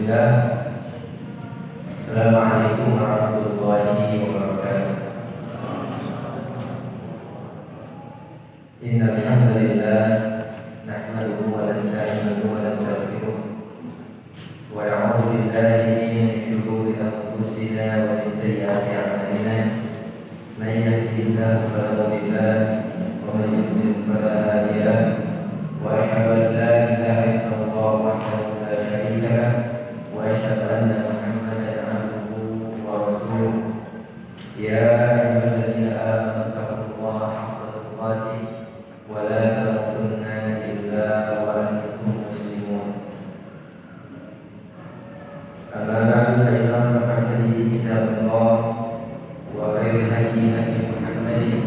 Bismillah. Assalamualaikum warahmatullahi wabarakatuh. Innal hamdalillah nahmaduhu wa nasta'inuhu wa nastaghfiruh wa na'udzu billahi min shururi anfusina wa min sayyiati a'malina. May yahdihillahu fala mudilla lahu wa may yudlil fala hadiya lahu. Wa asyhadu an la ilaha illallah wahdahu la syarika lahu wa asyhadu anna Muhammadan 'abduhu wa rasuluh. Ya ayyuhalladzina amanu taqullaha haqqa tuqatih wa la tamutunna illa wa antum muslimun. Amma ba'du, fa inna asdaqal hadithi kitabullah wa khairul hadi hadi Muhammadin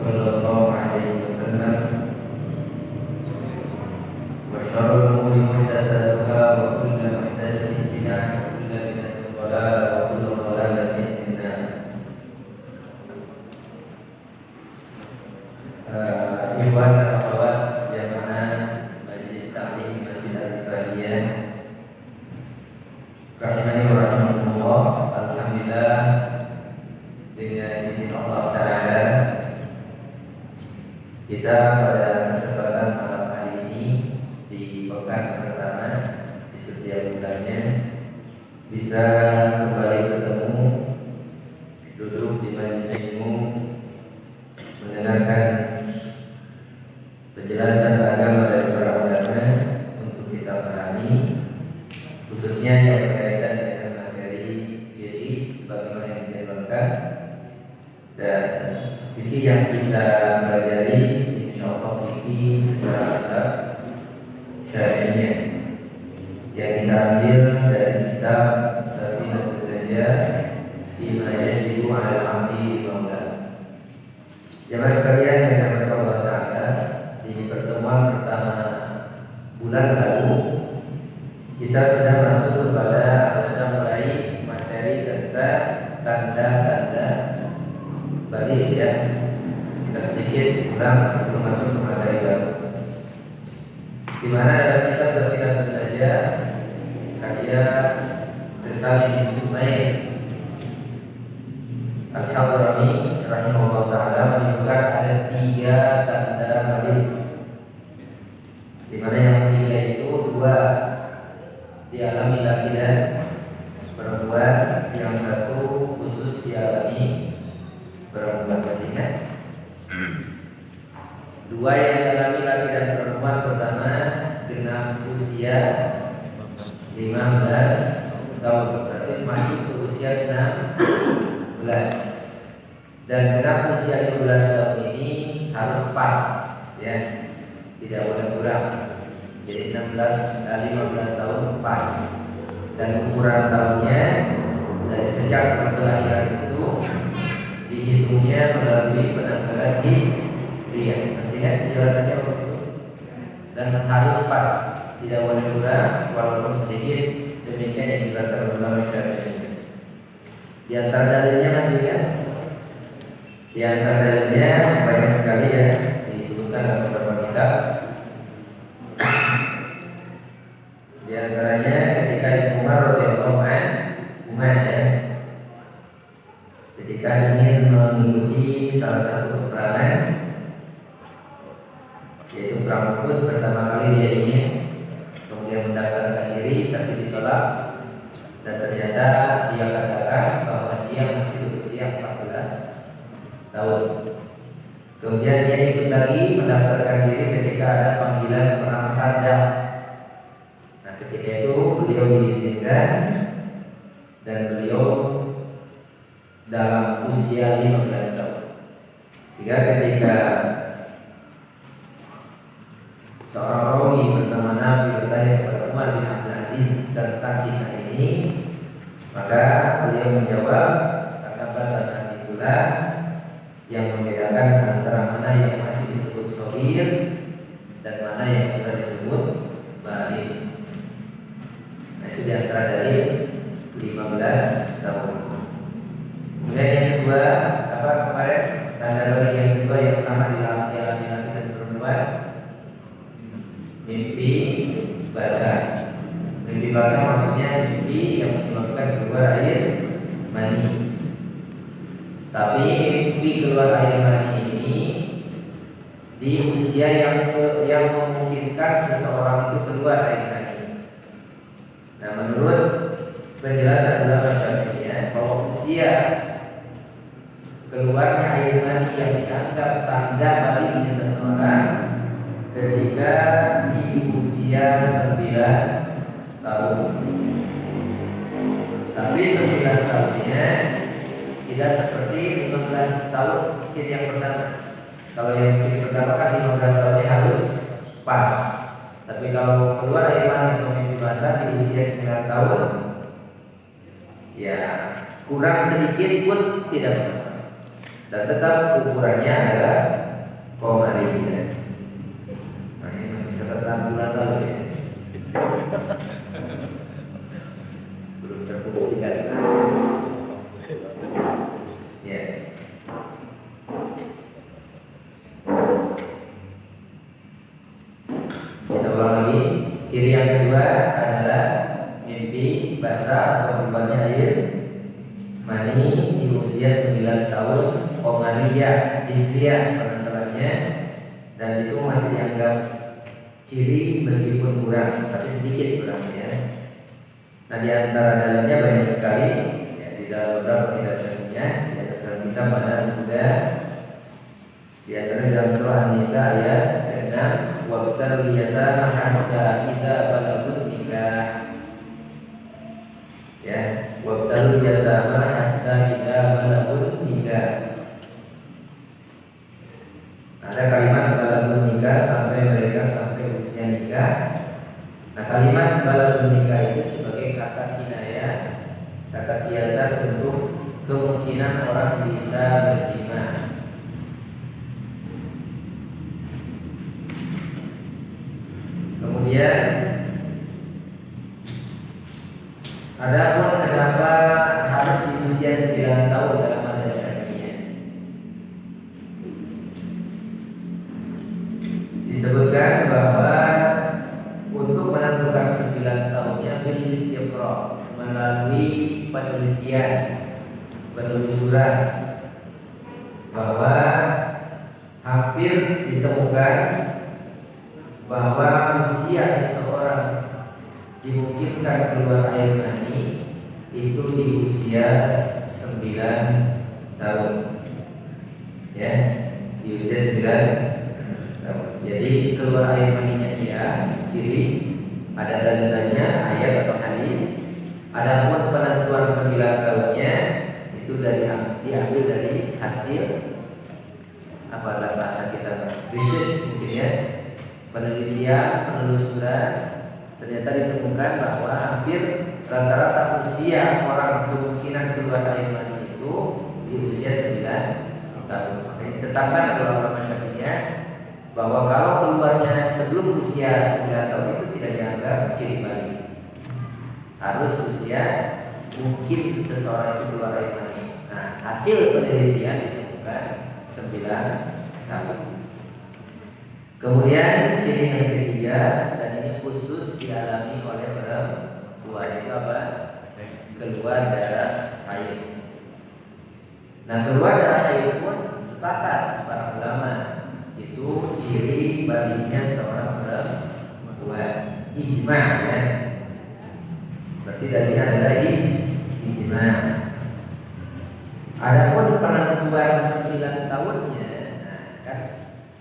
sallallahu alaihi wasallam. وشر الأمور محدثاتها وكل محدثة بدعة وكل بدعة ضلالة وكل ضلالة في النار. Ikhwan dan akhwat jamaah Majelis Ta'lim Masjid Al-Rifahiyah rahimani wa rahimakumullah. Alhamdulillah, dengan izin Allah Ta'ala kita pada kesempatan malam hari ini di pekan pertama di setiap bulannya bisa kembali bertemu, duduk di majelis ilmu, mendengarkan penjelasan agama dari para ulama untuk kita pahami, khususnya yang berkaitan dengan materi fikih sebagaimana yang dijelaskan, dan fikih yang kita pelajari insyaallah fikih secara besar syari'iyah yang kita ambil dari kitab Safinatul Najah Fima Yajibu 'alal 'abdi Maula. Jemaah sekalian yang dirahmati Allah Ta'ala, di pertemuan pertama bulan lalu kita sudah masuk kepada sudah mulai materi tentang tanda-tanda balik ya. Kita sedikit ulang sebelum masuk ke materi baru, di mana dalam kitab Safinatul Najah karya Salim bin Sumail Al-Hadrami rahimahullah ta'ala menyebutkan ada 3 tanda balik, di mana yang 3 itu 2 dialami laki dan perempuan, yang 1 khusus dialami perempuan. Pastinya 2 yang dialami laki dan perempuan, pertama genap usia 15 tahun, berarti masuk ke usia 16, dan genap usia 15 tahun ini harus pas ya, tidak boleh kurang. Jadi 15 tahun pas, dan ukuran tahunnya dari sejak kelahiran itu dihitungnya melalui penanggalan hijriah. Masih kan penjelasannya begitu, dan harus pas, tidak boleh kurang walaupun sedikit. Demikian yang dijelaskan ulama Syafi'i. Di antara dalilnya masih kan? Di antara dalilnya banyak sekali ya, disebutkan dalam beberapa kitab. Di antaranya ketika Umar radhiyallahu anhu ya, ketika ingin mengikuti salah satu peperangan, yaitu perang Uhud, pertama kali dia ingin kemudian mendaftarkan diri tapi ditolak, dan ternyata dia katakan bahwa dia masih berusia 14 tahun. Kemudian dia ikut lagi mendaftarkan diri ketika ada panggilan perang Khandaq. Nah, ketika itu beliau diizinkan dan beliau dalam usia 15 tahun. Sehingga ketika seorang rawi bernama Nafi bertanya kepada Umar bin Abdul Aziz tentang kisah ini, maka beliau menjawab, karena batasan itulah yang membedakan antara mana yang masih disebut shogir dan mana yang sudah disebut balik. Nah, itu diantara dari 15 tahun. Kemudian yang kedua, apa kemarin tanda balik yang kedua yang sama dialami laki dan perempuan, mimpi basah. Mimpi basah maksudnya mimpi yang menyebabkan keluar air mani. Tapi mimpi keluar air mani ini di usia yang memungkinkan seseorang itu keluar air mani. Nah, menurut penjelasan ulama Syafi'iyah bahwa usia keluarnya air mani yang dianggap tanda baliknya seseorang ketika di usia 9 tahun. Tapi 9 tahunnya tidak seperti 15 tahun ciri yang pertama. Kalau yang ciri pertama kan 15 tahunnya harus pas. Tapi kalau keluar air mani atau mimpi basah di usia 9 tahun, ya kurang sedikit pun tidak apa. Dan tetap ukurannya adalah komaliyah. Nah, ini masih catatan bulan lalu ya. Belum terpublikasikan. Ya. Kita ulang lagi. Ciri yang kedua adalah mimpi basah atau keluarnya air mani di usia 9 tahun, komaliyah, hijriyah penentuannya, dan itu masih dianggap ciri meskipun kurang, tapi sedikit kurangnya. Nah, di antara dalilnya banyak sekali ya, di dalam beberapa kitab syafi'iyah, di antara kitab Badan Huda, di antara dalam surah An-Nisa ayat 6, waqtal yatama hatta idza balagun nikah. Ya, waqtal yatama hatta idza balagun nikah. Ada kalimat balagun nikah sampai mereka sampai usia nikah. Nah, kalimat balagun nikah itu sebagai kata kinayah, kata kiasan untuk kemungkinan orang bisa berjima. Kemudian adapun kenapa harus di usia 9 tahun dalam mazhab Syafi'iyah? Disebutkan bahwa untuk menentukan 9 tahunnya bil istiqra, melalui penelitian, penelusuran, bahwa hampir ditemukan bahwa usia seseorang dimungkinkan keluar air mani itu di usia 9 tahun. Ya, di usia 9 tahun. Jadi keluar air maninya iya, ciri ada dalilnya ayat atau hadis. Adapun penentuan 9 tahunnya itu diambil dari hasil apa bahasa kita research mungkin ya, penelitian, penelusuran. Ternyata ditemukan bahwa hampir rata-rata usia orang kemungkinan keluar air mani itu di usia 9 tahun. Jadi ditetapkan oleh ulama Syafi'iyah bahwa kalau keluarnya sebelum usia 9 tahun itu tidak dianggap ciri balik. Harus usia mungkin seseorang itu keluar air mani. Nah, hasil penelitian ditemukan 9 tahun. Kemudian ciri yang ketiga, dan ini khusus dialami oleh perempuan, itu apa? Keluar darah haid. Nah, keluar darah haid pun sepakat para ulama itu ciri baliknya seorang perempuan, ijma ya. Berarti dalilnya adalah ijma. Adapun penentuan 9 tahunnya, nah, kan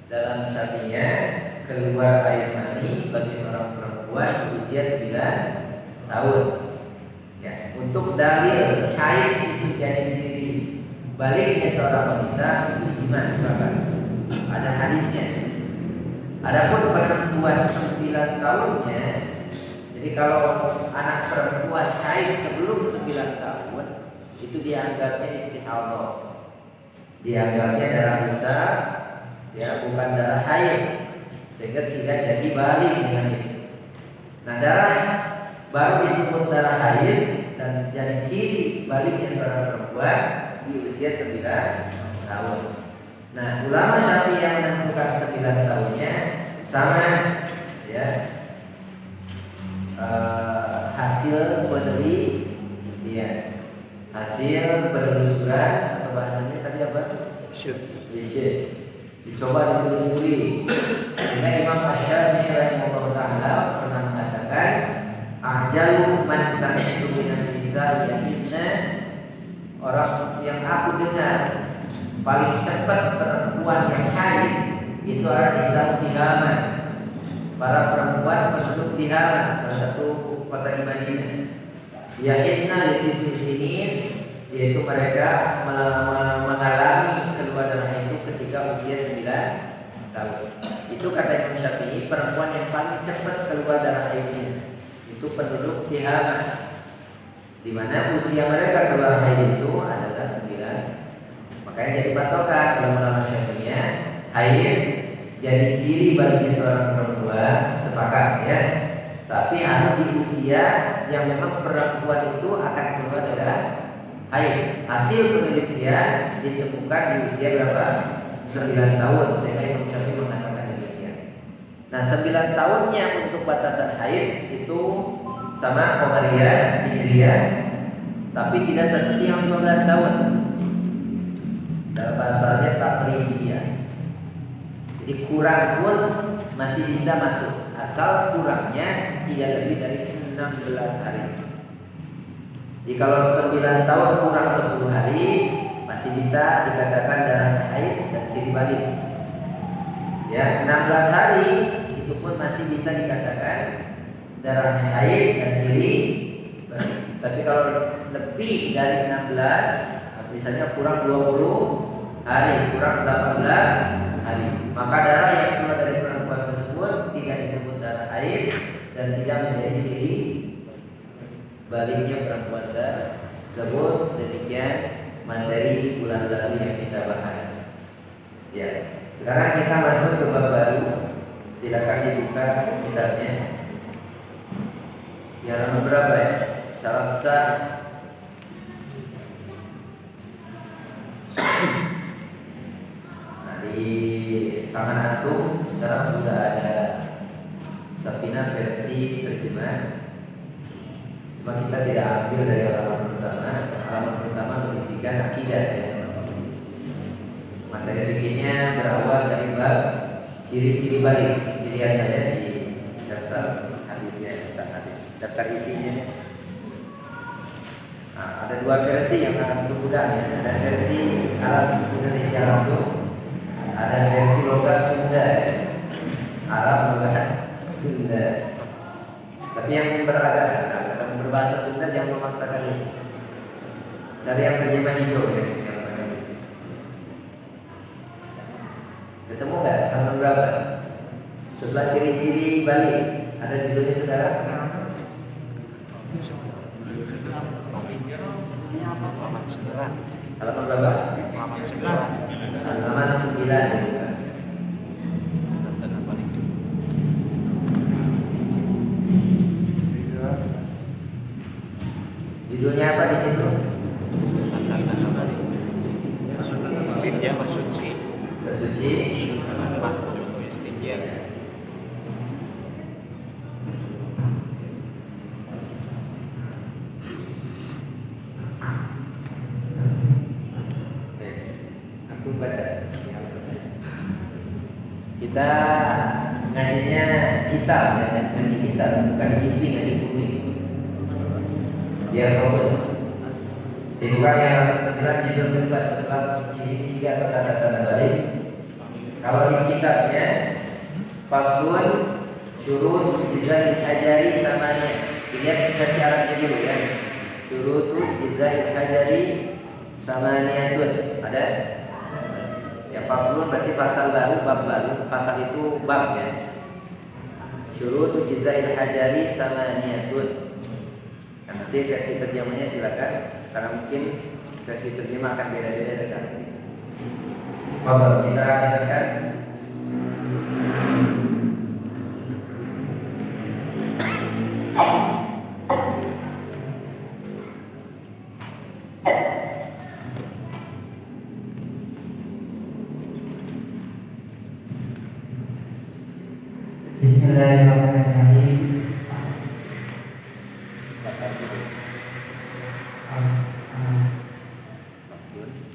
dalam Syafi'iyah keluar air mani bagi seorang perempuan di usia 9 tahun. Ya, untuk dalil haid itu jadi ciri baliknya seorang wanita itu ijma sepakat. Ada hadisnya. Adapun penentuan 9 tahunnya, jadi kalau anak perempuan haid sebelum 9 tahun itu dianggapnya istihadah, dianggapnya darah besar, ya bukan darah haid, sehingga tidak jadi balik dengan itu. Nah, darah baru disebut darah haid dan jadi ciri baliknya seorang perempuan di usia 9 tahun. Nah, ulama Syafi'i yang menentukan 9 tahunnya sama ya, hasil hasil penelusuran atau bahasanya tadi apa? Research. Dicoba ditelusuri. Sehingga Imam Asy-Syafi'i rahimahullah taala pernah mengatakan, ajalu man sami'tu minan nisa'i yaminna, orang yang aku dengar paling cepat perempuan yang haid itu adalah nisa Tihaman, para perempuan penduduk Tihaman, salah satu kota di Madinah. Yahidna litisni sinin, yaitu mereka mengalami keluar darah itu ketika usia 9 tahun. Itu kata Imam Syafi'i, perempuan yang paling cepat keluar darah haidnya itu penduduk Tihaman, di mana usia mereka keluar haid itu adalah 9. Makanya jadi patokan ulama Syafi'iyah, haid jadi ciri bagi seorang perempuan, sepakat ya. Tapi harus di usia yang memang perempuan itu akan keluar darah haid. Hasil penelitian ditemukan di usia berapa? 9 tahun. Sehingga Imam Syafi'i mengatakan demikian. Nah, 9 tahunnya untuk batasan haid itu sama Qamariyah, Hijriyah, tapi tidak seperti yang 15 tahun. Dalam bahasanya Taqribiyah. Jadi kurang pun masih bisa masuk, asal kurangnya tidak lebih dari 16 hari. Jadi kalau 9 tahun kurang 10 hari masih bisa dikatakan darahnya haid dan ciri balik. Ya, 16 hari itu pun masih bisa dikatakan darahnya haid dan ciri balik. Tapi kalau lebih dari 16, misalnya kurang 20 hari, kurang 18 hari, maka darah yang keluar dari perempuan tersebut tidak disebut darah haid dan tidak menjadi ciri baliknya perempuan tersebut. Demikian materi bulan lalu yang kita bahas. Ya, sekarang kita masuk ke bab baru. Silakan dibuka kitabnya. Ya, nomor berapa ya? Syarat sah. Nah, di tangan antum sekarang sudah ada Safinah versi terjemah. Cuma kita tidak ambil dari halaman pertama. Halaman pertama berisikan akidah ya. Materi fikihnya berawal dari bab ciri-ciri balik. Dilihat saja di daftar hadisnya, daftar isinya. Nah, ada dua versi yang akan dipegang ya. Ada versi Arab Indonesia langsung, ada versi logat Sunda, Arab logat Sunda. Tapi yang berbahasa Sunda jangan memaksakan itu. Cari yang terjemah hijau ya. Ketemu nggak? Halaman berapa? Setelah ciri-ciri balik, ada judulnya sekarang? Halaman berapa? Halaman 9. Judulnya apa di situ? Istinja bersuci. Bersuci. Istinja. Kita ngajinya cita ya, ngaji kita bukan cipi, ngaji bumi. Biar fokus. Dibuka yang 9 judul kedua setelah ciri-ciri atau tanda-tanda balik. Kalau di kitabnya Faslun Syurut Ijza'il Hajari Tamaniyah. Lihat versi Arabnya dulu ya. Syurutu Ijza'il Hajari Tamaniyatun. Ada? Ya, faslun berarti fasal baru, bab baru. Fasal itu bab ya. Syurutu Ijza'il Hajari Tamaniyatun. Nanti versi terjemahnya silakan, karena mungkin versi terjemah akan beda-beda dari versi. Kalau kita dengarkan. Bismillahirrahmanirrahim.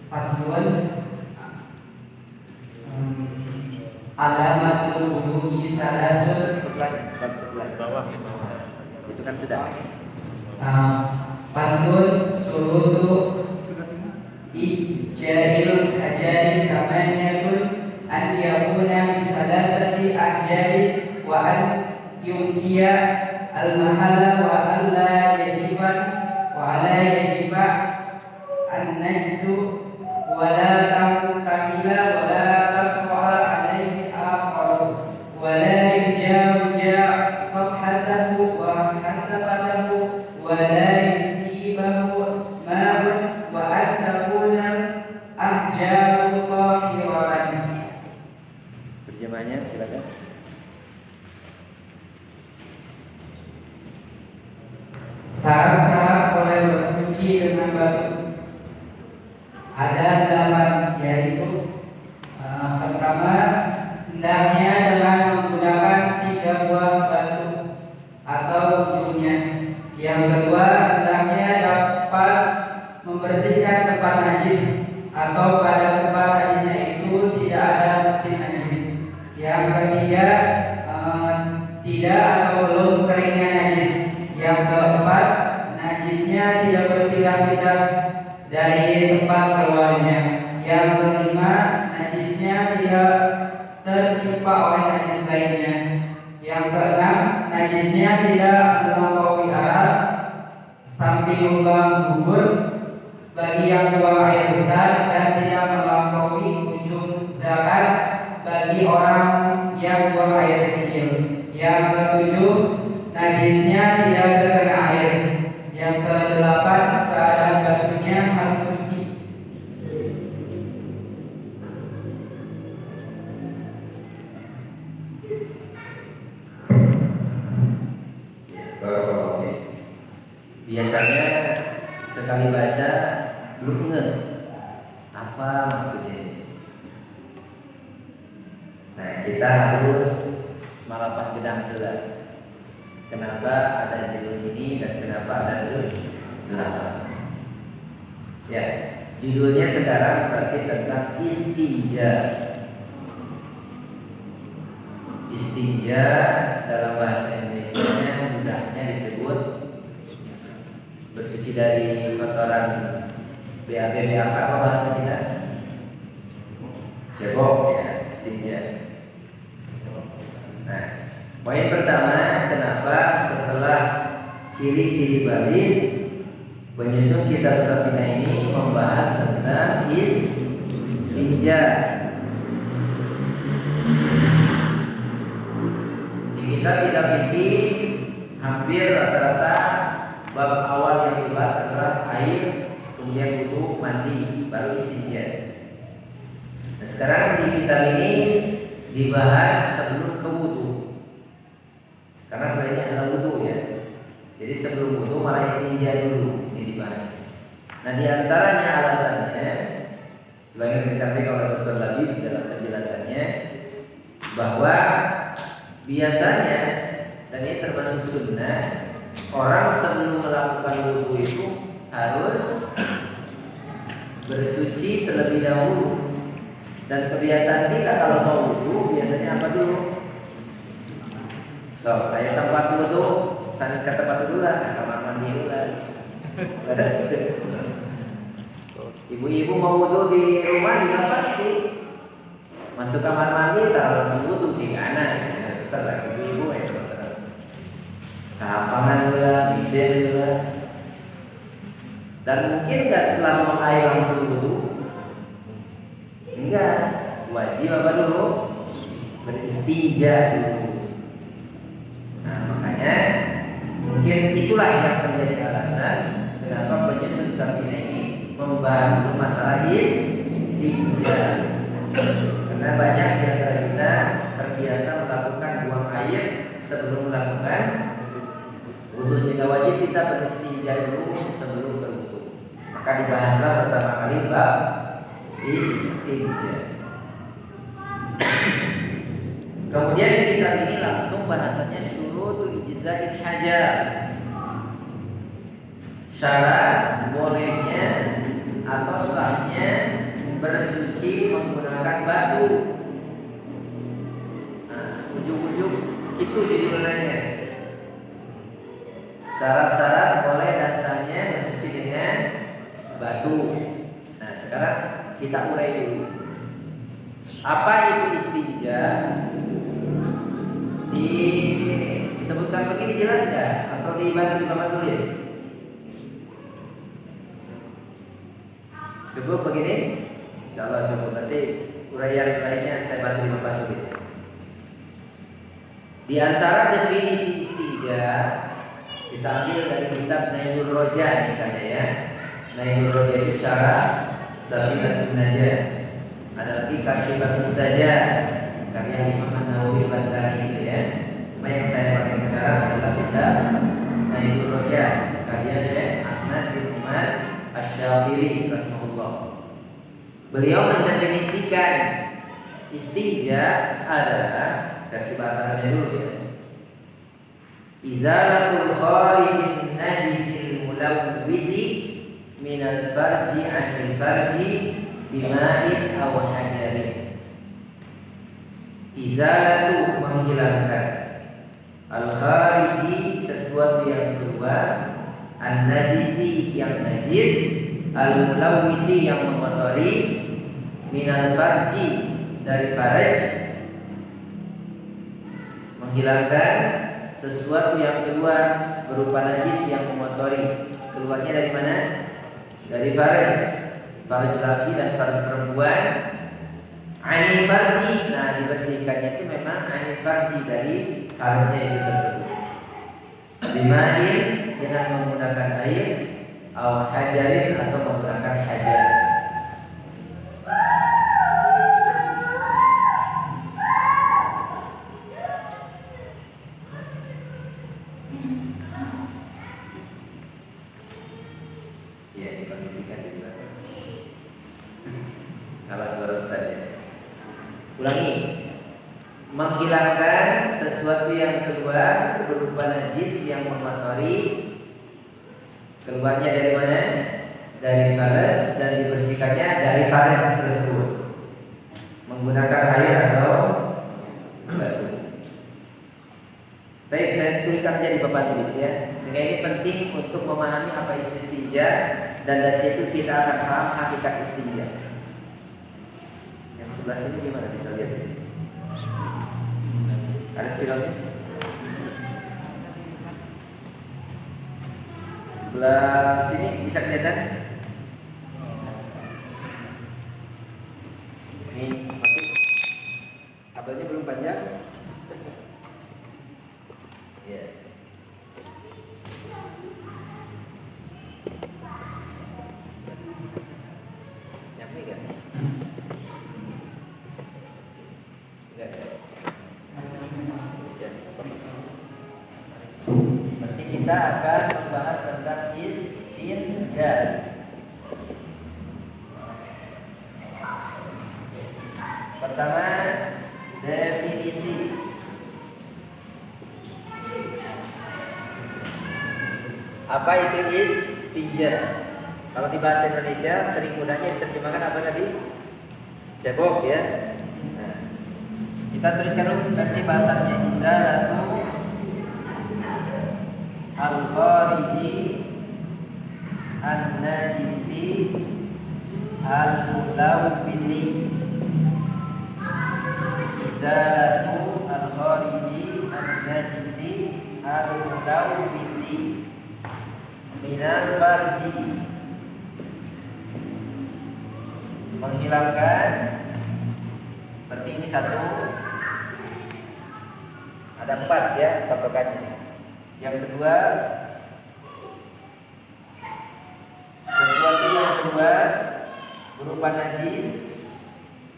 Faslun alamatul wudu'i salasun. Sebelah bawah itu kan sudah. Faslun surutu ijaril hajari samaniyatun an yakuna min salasati ahjari wa an yumkiya al-mahala wa an la yajiba wa la yajiba an-najsu wa la tamtakila wa la taqwa alaihi akharu wa la yujawja safhatahu wa hasabatahu wa la yusibahu ma'un wa an takuna ahjaru tahiratan. Terjemahnya silakan. Syarat-syarat boleh bersuci dengan batu ada 8, yaitu pertama, hendaknya dengan menggunakan 3 buah batu atau ujungnya. Yang kedua, hendaknya dapat membersihkan tempat najis atau pada tempat najisnya itu tidak ada bukti najis. Yang ketiga, tidak atau belum keringnya najis. Yang keempat, najisnya tidak berpindah-pindah dari tempat keluarnya. Yang kelima, najisnya tidak tertimpa oleh najis lainnya. Yang keenam, najisnya tidak melampaui arah samping lubang dubur bagi yang buang air besar dan tidak melampaui ujung zakar bagi orang yang buang air kecil. Yang ketujuh, najisnya tidak terkena air. Yang kedelapan, keadaan batunya harus suci. Oke. Biasanya sekali baca belum ingat apa maksudnya. Nah, kita harus malapah gedang dulu. Kenapa ada judul ini dan kenapa ada judul 8? Ya, judulnya sekarang berarti tentang istinja. Istinja dalam bahasa Indonesianya mudahnya disebut bersuci dari kotoran BAB apa bahasa kita? Cebok ya, istinja. Nah, poin pertama, kenapa setelah ciri-ciri balik penyusun kitab Safinah ini membahas tentang istinja. Di kitab fikih hampir rata-rata bab awal yang dibahas adalah air, kemudian wudu, mandi, baru istinja. Nah, sekarang di kitab ini dibahas sebelum ke wudu. Karena selainnya adalah wudu ya. Jadi sebelum wudu malah istinja dulu ini dibahas. Nah, di antaranya alasannya sebagai disampaikan oleh Dr. Labib dalam penjelasannya bahwa biasanya dan ini termasuk sunnah, orang sebelum melakukan wudu itu harus bersuci terlebih dahulu. Dan kebiasaan kita kalau mau wudu biasanya apa dulu? Loh, kayak tempat wudu, sanes ke tempat dulu lah, kamar mandi dulu lah. Ibu-ibu mau wudu di rumah juga pasti masuk kamar mandi, taruh langsung wudu sih kanan. Terus ibu-ibu ya, kapangan dulu lah, bijen dulu lah. Dan mungkin nggak setelah buang air langsung wudu. Enggak, wajib apa dulu? Beristinja dulu. Nah, makanya mungkin itulah yang menjadi alasan kenapa penyusun Safinah ini membahas dulu masalah istinja. Karena banyak di antara kita terbiasa melakukan buang air sebelum melakukan wudu, sehingga wajib kita beristinja dulu sebelum berwudu. Maka dibahaslah pertama kali bab istinja. Kemudian di kitab ini langsung bahasanya syurutu ijza'il hajar. syarat bolehnya atau sahnya bersuci menggunakan batu. Nah, ujung-ujung itu judulnya. Syarat-syarat boleh dan sahnya bersuci dengan batu. Nah, sekarang kita urai dulu. Apa itu istinja? Disebutkan begini jelas nggak? Atau dibantu di papan tulis? Cukup begini? Insyaallah cukup. Nanti uraian lainnya saya bantu di papan tulis. Di antara definisi istinja kita ambil dari kitab Nailul Roja misalnya ya. Nailul Roja itu syarah Safinatun Najah. Ada lagi Kasyifatus Saja karya Imam An-Nawawi Al-Ghazali itu ya. Cuma yang saya pakai sekarang adalah kitab Nailul Roja karya Syekh Ahmad bin Umar Asy-Syafiri rahimahullah. Beliau mendefinisikan istinja adalah versi bahasa Arabnya dulu ya. Izalatul kharijin najisil mulawwidi minal farji 'anil farji bima'in aw hajarin. Izalatu menghilangkan, al-khariji sesuatu yang keluar, an-najisi yang najis, al-mulawwidi yang mengotori, minal farji dari faraj, menghilangkan sesuatu yang keluar berupa najis yang mengotori. Keluarnya dari mana? Dari faraj. Faraj laki dan faraj perempuan. Anil farji. Nah, dibersihkannya itu memang anil farji dari farajnya itu tersebut. Bimain dengan menggunakan air, atau hajarin atau menggunakan hajar. Ulangi. Menghilangkan sesuatu yang keluar berupa najis yang mengotori. Keluarnya dari mana? Dari faraj dan dibersihkannya dari faraj tersebut menggunakan air atau batu. Baik, saya tuliskan aja di papan tulis ya. Sehingga ini penting untuk memahami apa itu istinja dan dari situ kita akan paham hakikat istinja. Sebelah sini gimana bisa lihat? Ada spiralnya? Sebelah sini bisa kelihatan? Ini masih kabelnya belum panjang? Iya. Nyampe nggak? Berarti kita akan membahas tentang istinja. Pertama, definisi. Apa itu istinja? Kalau di bahasa Indonesia sering mudahnya diterjemahkan apa tadi? Cebok ya. Nah, kita tuliskan dulu versi bahasanya. Izalatu al-khariji an-najisi al-mulawwini. Izalatu al-khariji an-najisi al-mulawwini minal farji. Menghilangkan. Berarti ini satu. Ada 4 ya patokannya. Yang kedua, sesuatu yang keluar berupa najis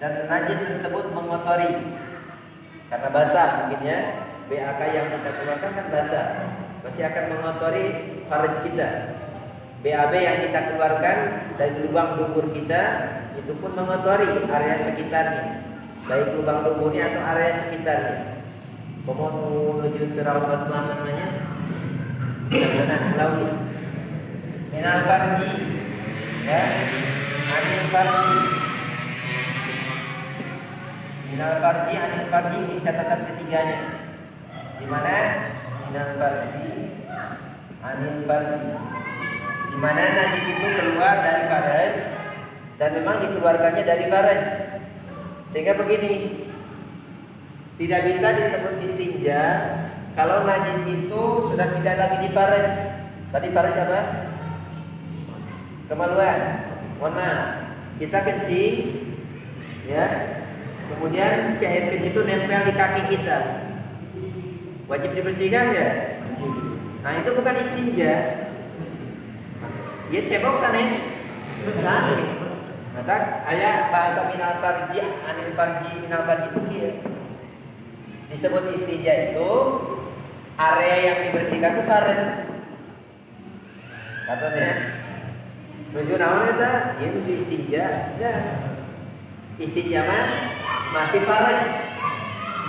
dan najis tersebut mengotori karena basah mungkin ya. BAK yang kita keluarkan kan basah, pasti akan mengotori farj kita. BAB yang kita keluarkan dari lubang dubur kita itu pun mengotori area sekitarnya, baik lubang duburnya atau area sekitarnya. Mau menuju ke Rawas Batu Aman namanya, benar melalui minal farji, ya, anil farji, minal farji, anil farji, ini catatan ketiganya. Di mana minal farji, anil farji, di mana najis itu keluar dari faraj dan memang dikeluarkannya dari faraj. Sehingga begini, tidak bisa disebut istinja kalau najis itu sudah tidak lagi di faraj. Tadi faraj apa? Kemaluan. Mohon maaf, kita kencing, ya, kemudian si air kencing itu nempel di kaki kita, wajib dibersihkan nggak? Nah itu bukan istinja. Dia cebok sana ya. Maka ayat bahasa minal farji, anil farji, minal farji itu dia. Disebut istinja itu area yang dibersihkan itu faraj. Katanya menuju naon eta? Ieu menuju istinja. Enggak. Istinja mah masih faraj.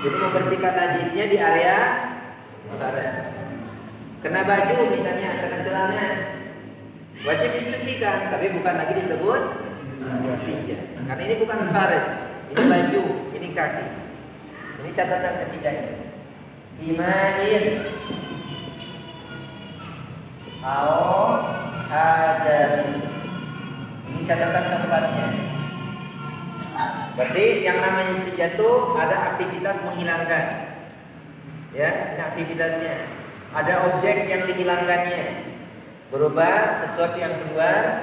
Jadi membersihkan najisnya di area faraj. Kena baju misalnya, kena celana, wajib dicucikan, tapi bukan lagi disebut istinja. Karena ini bukan faraj, ini baju, ini kaki. Ini catatan ketiganya. Bimain au hajari. Ini catatan keempatnya. Berarti yang namanya istinja itu ada aktivitas menghilangkan. Ya, ini aktivitasnya. Ada objek yang dihilangkannya, berupa sesuatu yang keluar,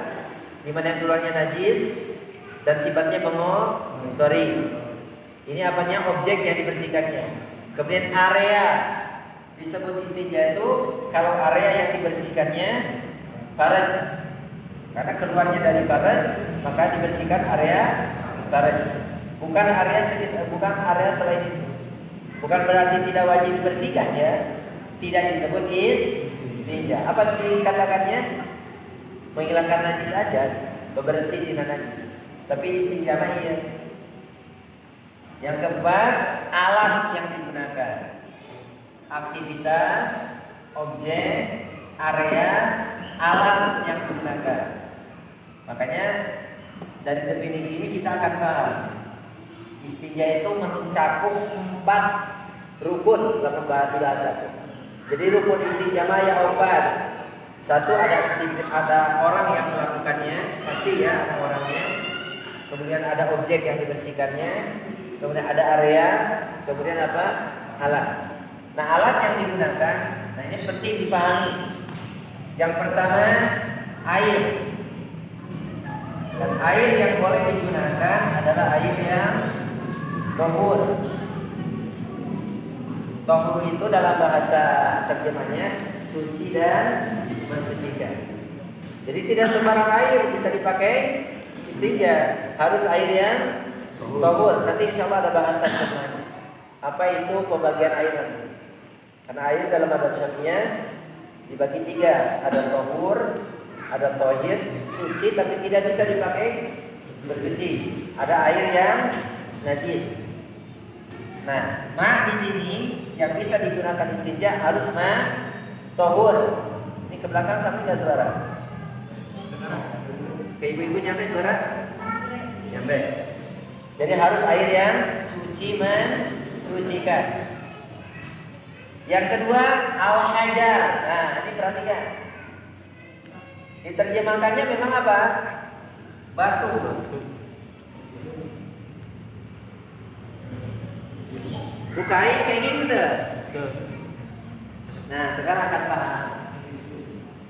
di mana yang keluarnya najis dan sifatnya mengotori. Ini apanya? Objek yang dibersihkannya. Kemudian area disebut istinja itu kalau area yang dibersihkannya faraj. Karena keluarnya dari faraj, maka dibersihkan area faraj. Bukan area sekitar, bukan area selain itu. Bukan berarti tidak wajib dibersihkan ya. Tidak disebut istinja. Apa dikatakannya? Menghilangkan najis aja, bebersih di najis. Tapi istinja mah iya. Yang keempat, alat yang digunakan. Aktivitas, objek, area, alat yang digunakan. Makanya dari definisi ini kita akan paham. Istinja itu mencakup 4 rukun dalam bahasa. Jadi rukun istinja ya 4. Satu, ada orang yang melakukannya, pasti ya ada orangnya. Kemudian ada objek yang dibersihkannya, kemudian ada area, kemudian apa? Alat. Nah, alat yang digunakan, nah ini penting dipahami. Yang pertama, air. Dan air yang boleh digunakan adalah air yang tahur. Tahur itu dalam bahasa terjemahnya suci dan mensucikan. Jadi tidak sembarang air bisa dipakai istinja, harus air yang tahur. Nanti insya Allah ada bahasan tentang apa itu pembagian air nanti. Karena air dalam mazhab Syafi'iyah dibagi 3, ada tahur, ada thayyib, suci tapi tidak bisa dipakai bersuci. Ada air yang najis. Nah, ma di sini yang bisa digunakan istinja harus ma tahur. Ini ke belakang sampai nggak suara? Ke ibu-ibu nyampe suara? Nyampe. Jadi harus air yang suci mensucikan. Yang kedua, awal hajar. Nah, ini perhatikan. Diterjemahkannya memang apa? Batu. Bukai kayak gini tuh. Nah, sekarang akan paham.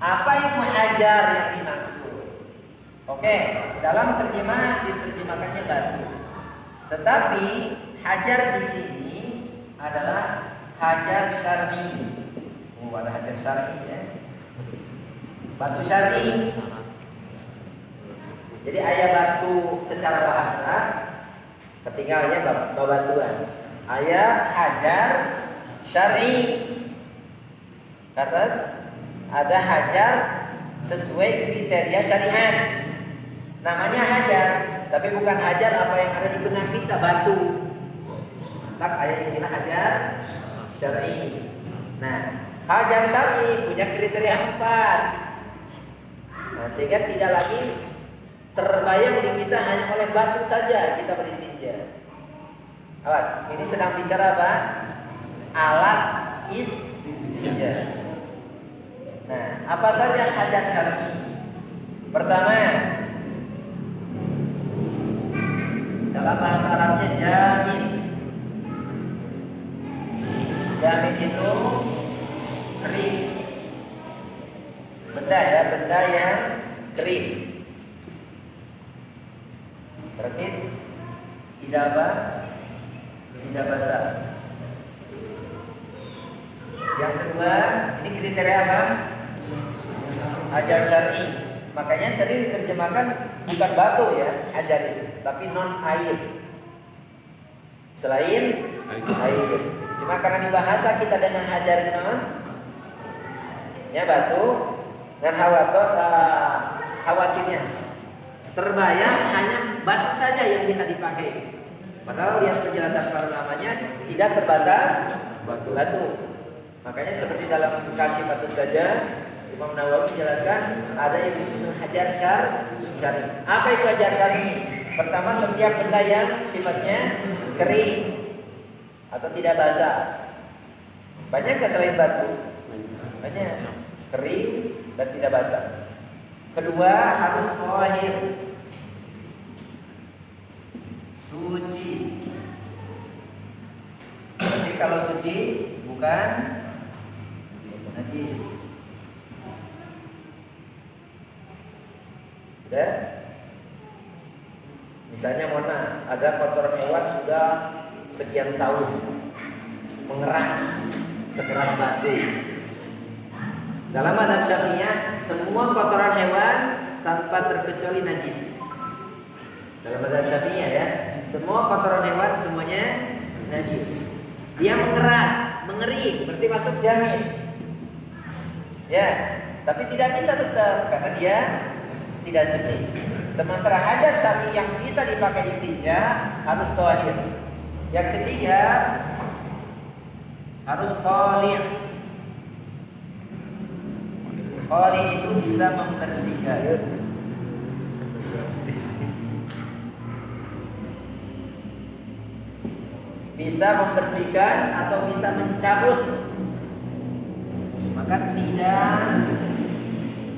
Apa itu hajar yang dimaksud? Oke, dalam terjemah diterjemahkannya batu. Tetapi hajar di sini adalah hajar syar'i. Oh, ada hajar syar'i ya. Batu syar'i. Jadi ayat batu secara bahasa ketinggalnya babatuan. Ayat hajar syar'i. Terus ada hajar sesuai kriteria syariat. Namanya hajar, tapi bukan hajar apa yang ada di benak kita, batu. Tak ayat istilah hajar syar'i. Nah, hajar syar'i punya kriteria 4. Nah, sehingga tidak lagi terbayang di kita hanya oleh batu saja kita beristinja. Awas, ini sedang bicara apa? Alat istinja. Nah, apa saja hajat syar'i? Pertama, dalam bahasa Arabnya jamin. Jamin itu kering. Benda yang kering. Berarti tidak apa? Tidak basah. Yang kedua, ini kriteria apa? Hajar syar'i. Makanya sering diterjemahkan bukan batu ya, hajar itu, tapi non air. Selain air. Cuma karena di bahasa kita dengan hajar non, ya batu dan khawatirnya terbayang hanya batu saja yang bisa dipakai. Padahal lihat penjelasan para ulamanya tidak terbatas batu. Makanya seperti dalam Kasyifatus saja Imam Nawawi menjelaskan ada yang disebut hajar syar'i. Apa itu hajar syar'i? Pertama, setiap benda yang sifatnya kering atau tidak basah. Banyak nggak selain batu? Banyak. Kering dan tidak basah. Kedua, harus thahir, suci. Jadi kalau suci bukan najis. Udah? Misalnya mana ada kotoran hewan sudah sekian tahun mengeras sekeras batu. Dalam mazhab Syafi'iyah semua kotoran hewan tanpa terkecuali najis. Dalam mazhab Syafi'iyah ya, semua kotoran hewan semuanya najis. Dia mengeras, mengering, berarti masuk jamin. Ya, tapi tidak bisa tetap karena dia tidak suci. Sementara hajar syar'i yang bisa dipakai istinja harus thahir. Yang ketiga harus qali'. Qali' itu bisa membersihkan. Bisa membersihkan atau bisa mencabut. Maka tidak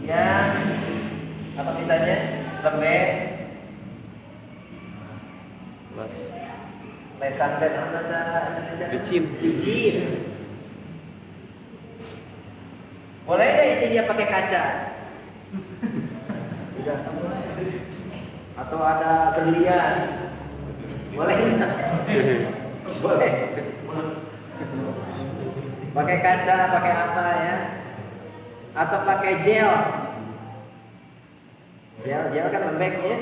yang apa misalnya lembek, lesan dan bahasa Indonesia licin. Boleh nggak istinja pakai kaca? Tidak. Atau ada berlian? Boleh nggak? Boleh. Pakai kaca, pakai apa ya? Atau pakai gel? Gel kan lembek ya.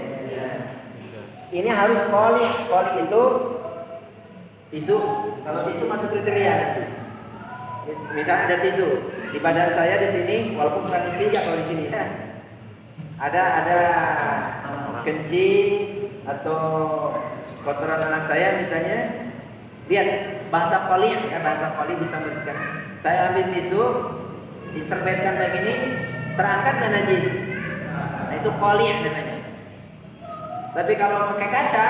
Ini harus qali'. Qali' itu tisu. Kalau tisu masuk kriteria. Misalnya ada tisu di badan saya di sini, walaupun bukan istinja kalau di sini ya. Ada kencing atau kotoran anak saya misalnya. Lihat bahasa qali' ya, bahasa qali' bisa membersihkan. Saya ambil tisu, diserbetkan begini, terangkat dan najis. Nah itu qali' namanya. Tapi kalau pakai kaca,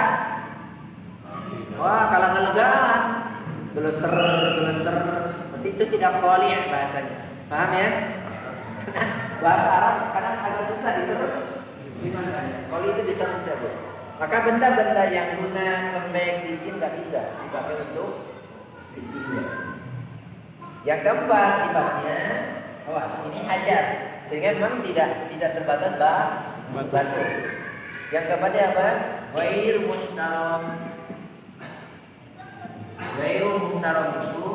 wah kalau ngelegaan, geleser, berarti itu tidak qali' bahasanya. Paham ya? Bahasa Arab kadang agak susah diterus. Gimana? Qali' itu bisa mencabut. Maka benda-benda yang lunak, lembek, licin tidak bisa dipakai untuk istinja. Yang keempat sifatnya, wah ini hajar, sehingga memang tidak terbatas batu. Yang keempatnya apa? Ghairu muhtaram. Ghairu muhtaram itu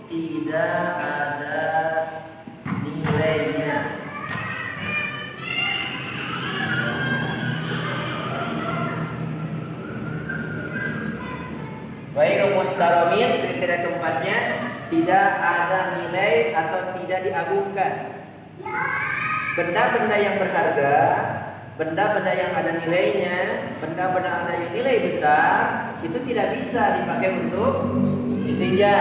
tidak ada nilainya. Ghairu muhtaramin, kriteria keempatnya tidak ada nilai atau tidak diagungkan. Benda-benda yang berharga, benda-benda yang ada nilainya, benda-benda ada yang nilai besar, itu tidak bisa dipakai untuk istinja.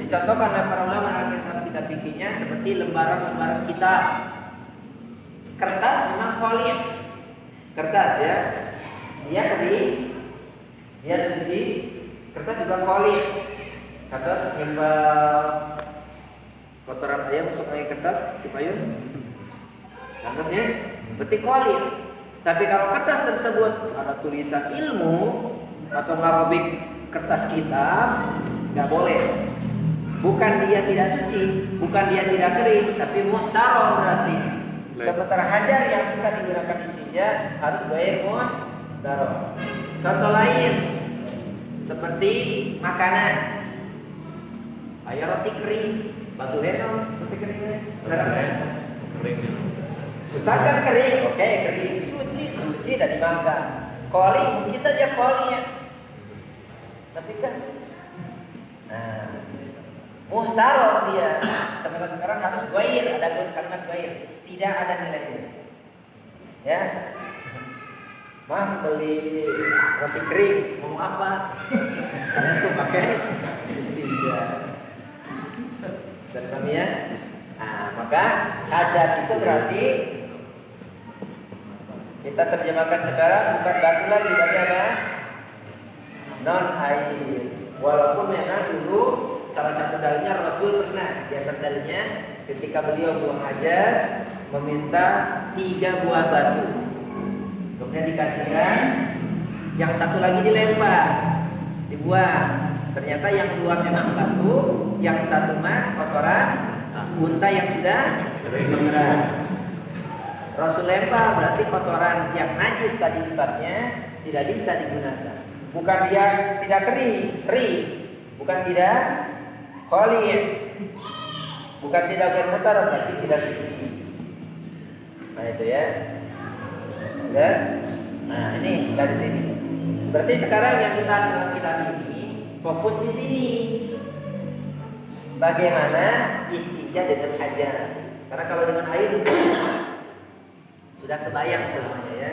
Dicontohkan oleh para ulama dalam kitab-kitab fikihnya seperti lembaran-lembaran kitab. Kertas memang kholif. Kertas ya, dia kering, dia suci. Kertas juga kholif. Kertas nyimpan kotoran ayam masuk lagi kertas dipayun. Kertasnya berarti kholif. Tapi kalau kertas tersebut ada tulisan ilmu atau ngarobik kertas kitab, nggak boleh. Bukan dia tidak suci, bukan dia tidak kering, tapi muhtaram berarti. Sementara hajar yang bisa digunakan istinja harus gair muhtaram. Contoh lain seperti makanan, ayam roti kering, batu henol, roti kering, Kering. Ustaz kan kering, oke kering, suci dan dimakan. Koli mungkin saja koli ya, tapi kan, muhtaram dia. Sekarang harus goir, ada kalimat goir, tidak ada nilainya. Ya, Mah beli roti kering, mau apa? Saya tuh pakai istinja. Bisa dipahami ya? Nah, maka hajat itu berarti kita terjemahkan sekarang bukan batu lagi, tapi apa? Non air. Walaupun memang dulu salah satu dalilnya Rasul pernah, di antara dalilnya ketika beliau buang hajat meminta 3 buah batu, kemudian dikasihkan, yang satu lagi dilempar, dibuang. Ternyata yang 2 memang batu, yang satu mah kotoran unta yang sudah mengeras. Rasul lempar berarti kotoran yang najis tadi sifatnya tidak bisa digunakan. Bukan dia tidak kering, bukan tidak kholif, bukan tidak bermutar, tapi tidak suci. Nah itu ya. Udah? Nah ini dari sini. Berarti sekarang yang dibahas dalam kitab ini fokus di sini. Bagaimana istinja dengan hajat? Karena kalau dengan air sudah kebayang semuanya ya.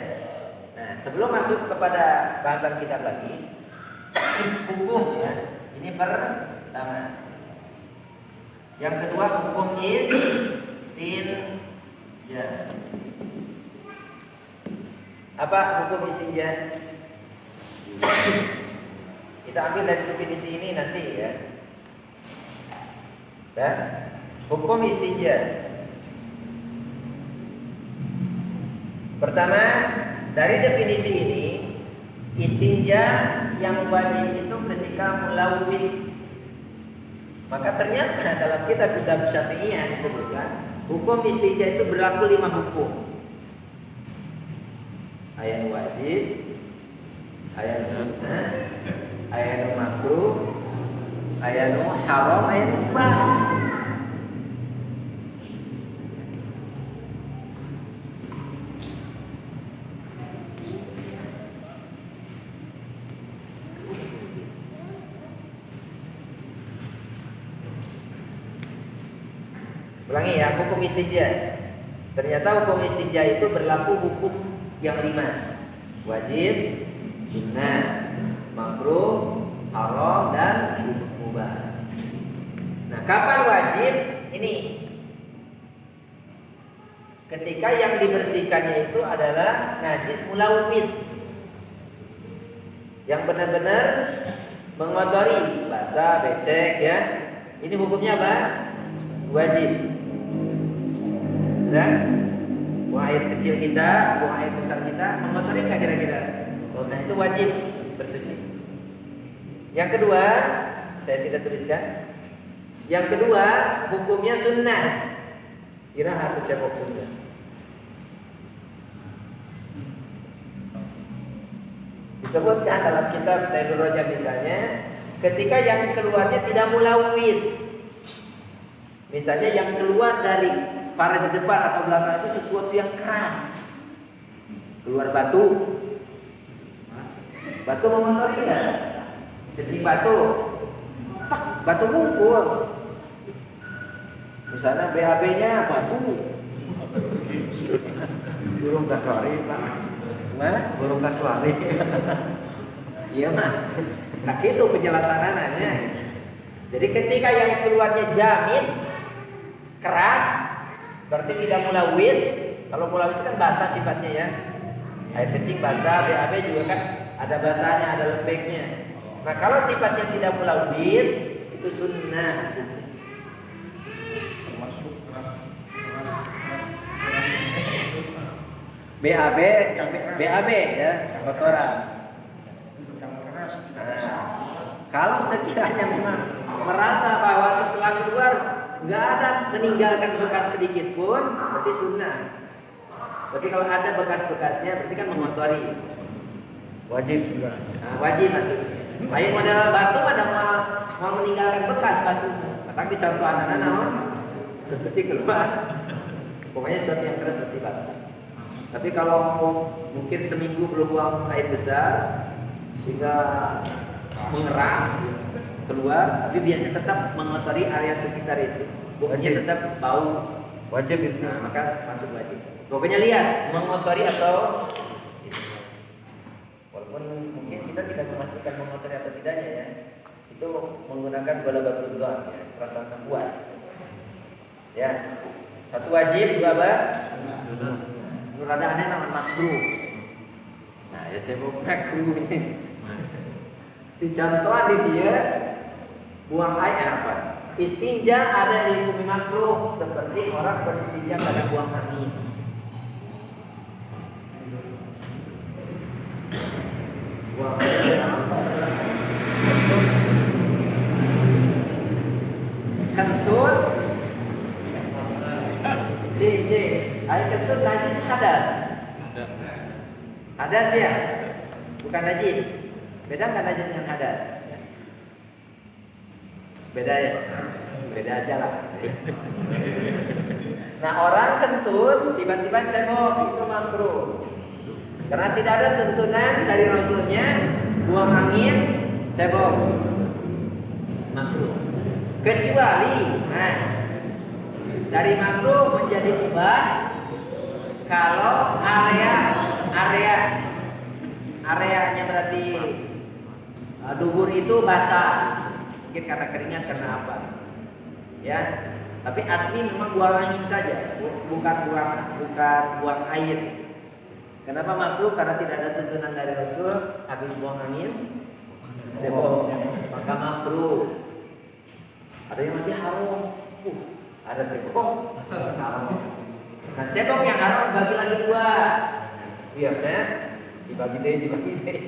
Nah, sebelum masuk kepada bahasan kitab lagi, hukum ya. Ini pertama. Yang kedua hukum istinja. Apa hukum istinja? Kita ambil dari definisi ini nanti ya. Dan hukum istinja. Pertama, dari definisi ini, istinja yang wajib itu ketika mulawwid. Maka ternyata dalam kitab-kitab Syafi'iyah disebutkan hukum istinja itu berlaku 5 hukum. Ayat wajib, ayat sunnah, ayat makruh, ayat haram, ayat mubah. Ulangi ya, hukum istinja. Ternyata hukum istinja itu berlaku hukum yang 5. Wajib, sunnah, makruh, haram, dan mubah. Nah, kapan wajib? Ini ketika yang dibersihkannya itu adalah najis mulawwid, yang benar-benar mengotori, basah, becek ya. Ini hukumnya apa? Wajib. Dan buang air kecil kita, buang air besar kita mengotori kira-kira. Nah itu wajib bersuci. Yang kedua, saya tidak tuliskan. Yang kedua, hukumnya sunnah. Kira atau cebok sunnah. Disebutkan dalam kitab Taibur Roja misalnya, ketika yang keluarnya tidak mulawwid. Misalnya yang keluar dari faraj depan atau belakang itu sesuatu yang keras. Keluar batu. Batu mengotori kan? Jadi batu. Tak, batu bungkul. Misalnya BAB-nya batu. Burung kasuari, Pak. Mana? Burung kasuari. Iya mah. Nah itu penjelasanannya. Jadi ketika yang keluarnya jamin keras, berarti tidak mulawwid, Kalau mulawis kan basah sifatnya ya. Air kencing basah, BAB juga kan ada basahnya, ada lembeknya. Nah kalau sifatnya tidak mulawis itu sunnah. Termasuk keras. BAB ya, kotoran. Yang keras tidak Nah, bisa. kalau sekiranya memang merasa bahwa setelah keluar nggak ada meninggalkan bekas sedikit pun, berarti sunnah. Tapi kalau ada bekas-bekasnya, berarti kan mengotori. Wajib juga. Nah, wajib maksudnya. Lain model batu ada mau meninggalkan bekas batu. Maka dicontoh anak-anak namun seperti keluar. Pokoknya sesuatu yang keras seperti batu. Tapi kalau mungkin seminggu belum buang air besar sehingga mengeras keluar, tapi biasanya tetap mengotori area sekitar itu. Pokoknya tetap bau. Wajib itu. Nah, maka masuk wajib. Pokoknya lihat mengotori atau walaupun mungkin kita tidak memastikan mengotori atau tidaknya ya. Itu menggunakan bola batu doang ya, prasangka kuat. Ya. Satu wajib, dua apa? Menurut ada aneh namanya makruh. Nah, ya cebok makruh ini. Dicontoh di dia buang air apa? Istinja ada di hukum makruh seperti orang beristinja pada buang angin. Buang air apa? Kentut. C. Air kentut najis hadas. Hadas ya? Bukan najis. Beda nggak najis dengan hadas? Beda ya? Beda aja lah. Nah orang kentut tiba-tiba cebok itu makruh. Karena tidak ada tuntunan dari Rasulnya buang angin cebok makruh. Kecuali dari makruh menjadi mubah kalau areanya berarti dubur itu basah. Mungkin karena keringat karena apa? Ya, tapi asli memang buang angin saja, bukan buang air. Kenapa makruh? Karena tidak ada tuntunan dari Rasul habis buang angin cebok, maka makruh. Ada yang nanti haram, ada cebok haram. Nah cebok yang haram bagi lagi dua, biasanya dibagi deh.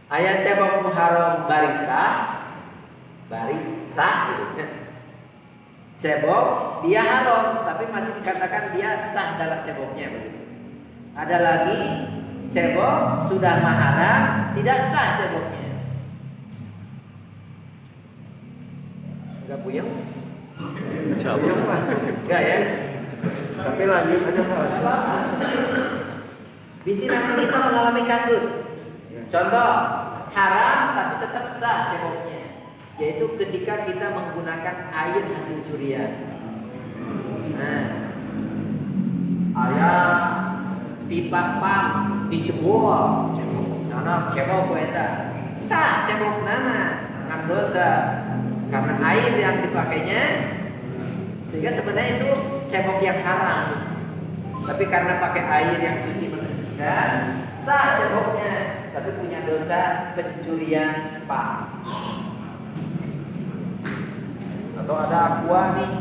Ayat cebok haram barisah gitu. Cebok dia haram tapi masih dikatakan dia sah dalam ceboknya begitu. Ada lagi cebok sudah haram tidak sah ceboknya. Enggak puyeng? Insyaallah. Enggak ya? Tapi lanjut aja Pak. Di sini kita mengalami kasus. Contoh haram tapi tetap sah ceboknya. Yaitu ketika kita menggunakan air hasil curian. Nah, ayah pipa pam dijebol, nana cebok eta, sah cebok nana, ngam dosa karena air yang dipakainya, sehingga sebenarnya itu cebok yang haram. Tapi karena pakai air yang suci menentukan, sah ceboknya, tapi punya dosa pencurian pam. Atau ada aqua nih,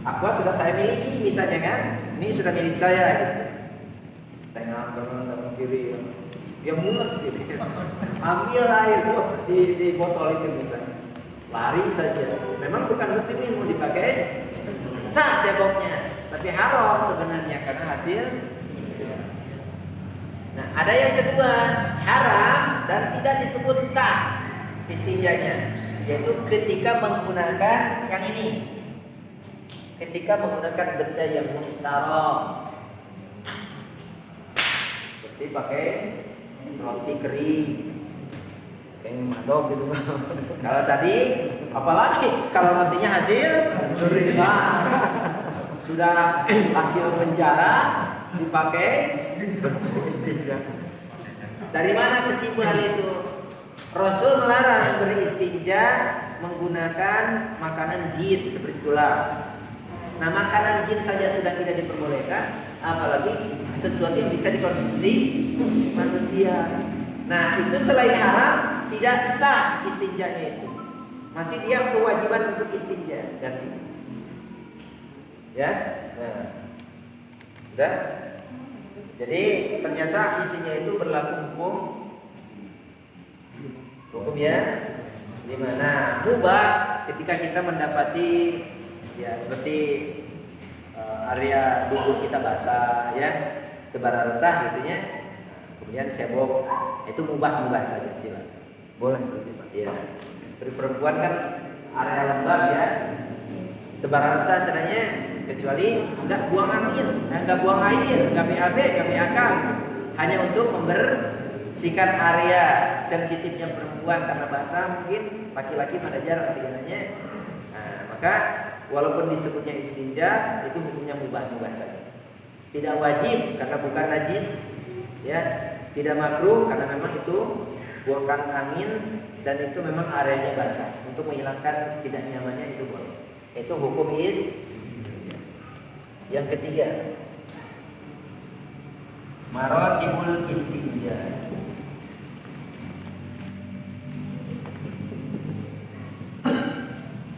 aqua sudah saya miliki misalnya kan, ini sudah milik saya gitu. Tengah kanan kiri dia mulus gitu. Ambil air di botol itu misalnya, lari saja. Memang bukan rutin ini mau dipakai, sah ceboknya, tapi haram sebenarnya karena hasil. Nah ada yang kedua haram dan tidak disebut sah istinjanya, yaitu ketika menggunakan yang ini, ketika menggunakan benda yang muhtaram, seperti pakai roti kering, kayak madok gitu. Kalau tadi, apalagi kalau rotinya hasil sudah hasil penjara dipakai. Dari mana kesimpulan itu? Rasul melarang beristinja menggunakan makanan jin seperti tulang. Nah, makanan jin saja sudah tidak diperbolehkan, apalagi sesuatu yang bisa dikonsumsi manusia. Nah, itu selain haram tidak sah istinjanya itu. Masih dia kewajiban untuk istinja ganti. Ya. Nah. Sudah? Jadi ternyata istinja itu berlaku hukum ya, di mana mubah ketika kita mendapati ya seperti area tubuh kita basah ya, tebaran rentah gitu ya. Kemudian cebok, itu mubah saja silakan. Boleh berarti Pak. Ya. Seperti perempuan kan area lembab ya, tebaran rentah sebenarnya kecuali enggak buang angin, enggak buang air, enggak BAB, enggak BAK, hanya untuk membersihkan area sensitifnya perempuan karena basah, mungkin laki-laki pada jarang sebenarnya. Nah, maka walaupun disebutnya istinja, itu hukumnya mubah saja. Tidak wajib karena bukan najis, ya. Tidak makruh karena memang itu buangkan angin dan itu memang areanya basah. Untuk menghilangkan tidak nyamannya itu boleh. Itu hukum Yang ketiga, maratibul istinja.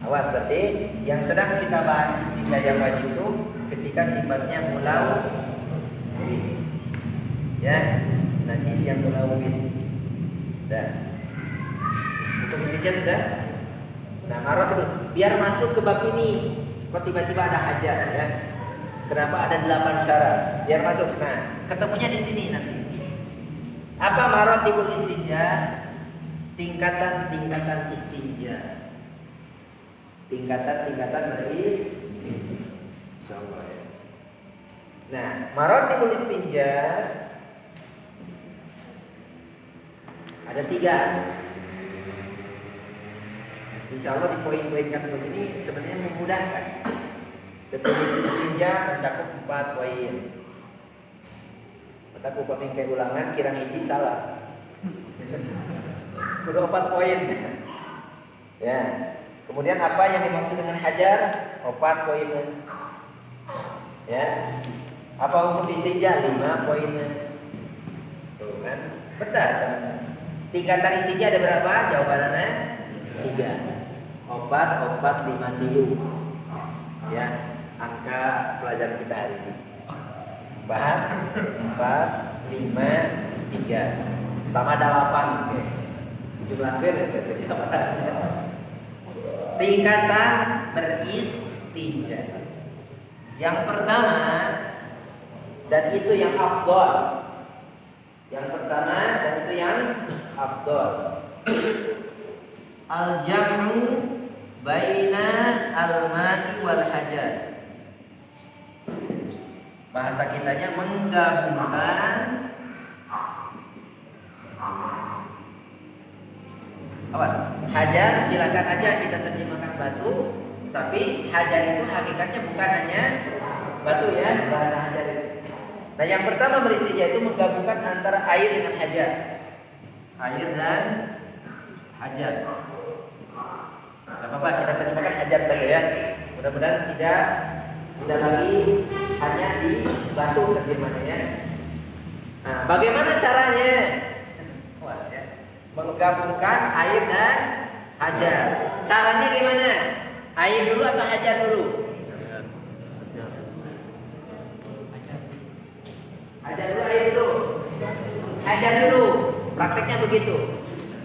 Awas, berarti yang sedang kita bahas istinja yang wajib itu ketika sifatnya mulau, ya, najis yang mulau. Dah. Hukum istinja sudah. Nah, maratibul, biar masuk ke bab ini, kok tiba-tiba ada hajat ya. Kenapa ada 8 syarat? Biar masuk. Nah, ketemunya di sini nanti. Apa maratibul istinja? Tingkatan-tingkatan istinja. Tingkatan-tingkatan beristinja. Insyaallah ya. Nah, maratibul istinja ada 3. Insyaallah di poin-poinkan begini sebenarnya memudahkan. Definisi istinja mencakup 4 poin. Maka aku pamingkai ulangan kirang hiji salah. Udah 4 poin. Ya. Kemudian apa yang dimaksud dengan hajar? 4 poin. Ya. Apa hukum istinja? 5 poin. Tuh kan? Pedas. Tingkatan istinja ada berapa? Jawabannya 3. 4, 5, 3. Ya. Angka pelajaran kita hari ini. Paham? 4, 5, 3. Sama ada 8. Oke. Jumlah berarti sama ada. Tingkatan beristinja. Yang pertama, dan itu yang afdol. Yang pertama dan itu yang afdol. Al-jam'u baina al-ma'i wal hajar. Bahasa kitanya menggabungkan awas, hajar silakan aja kita terjemahkan batu, tapi hajar itu hakikatnya bukan hanya batu ya, bahasa hajar itu. Nah, yang pertama beristinja itu menggabungkan antara air dengan hajar. Air dan hajar. Gak apa-apa, kita terjemahkan hajar saja ya. Mudah-mudahan tidak lagi hanya di batu terjemahannya. Nah, bagaimana caranya? Menggabungkan air dan hajar. Caranya gimana? Air dulu atau hajar dulu? Hajar dulu, air dulu. Hajar dulu. Prakteknya begitu.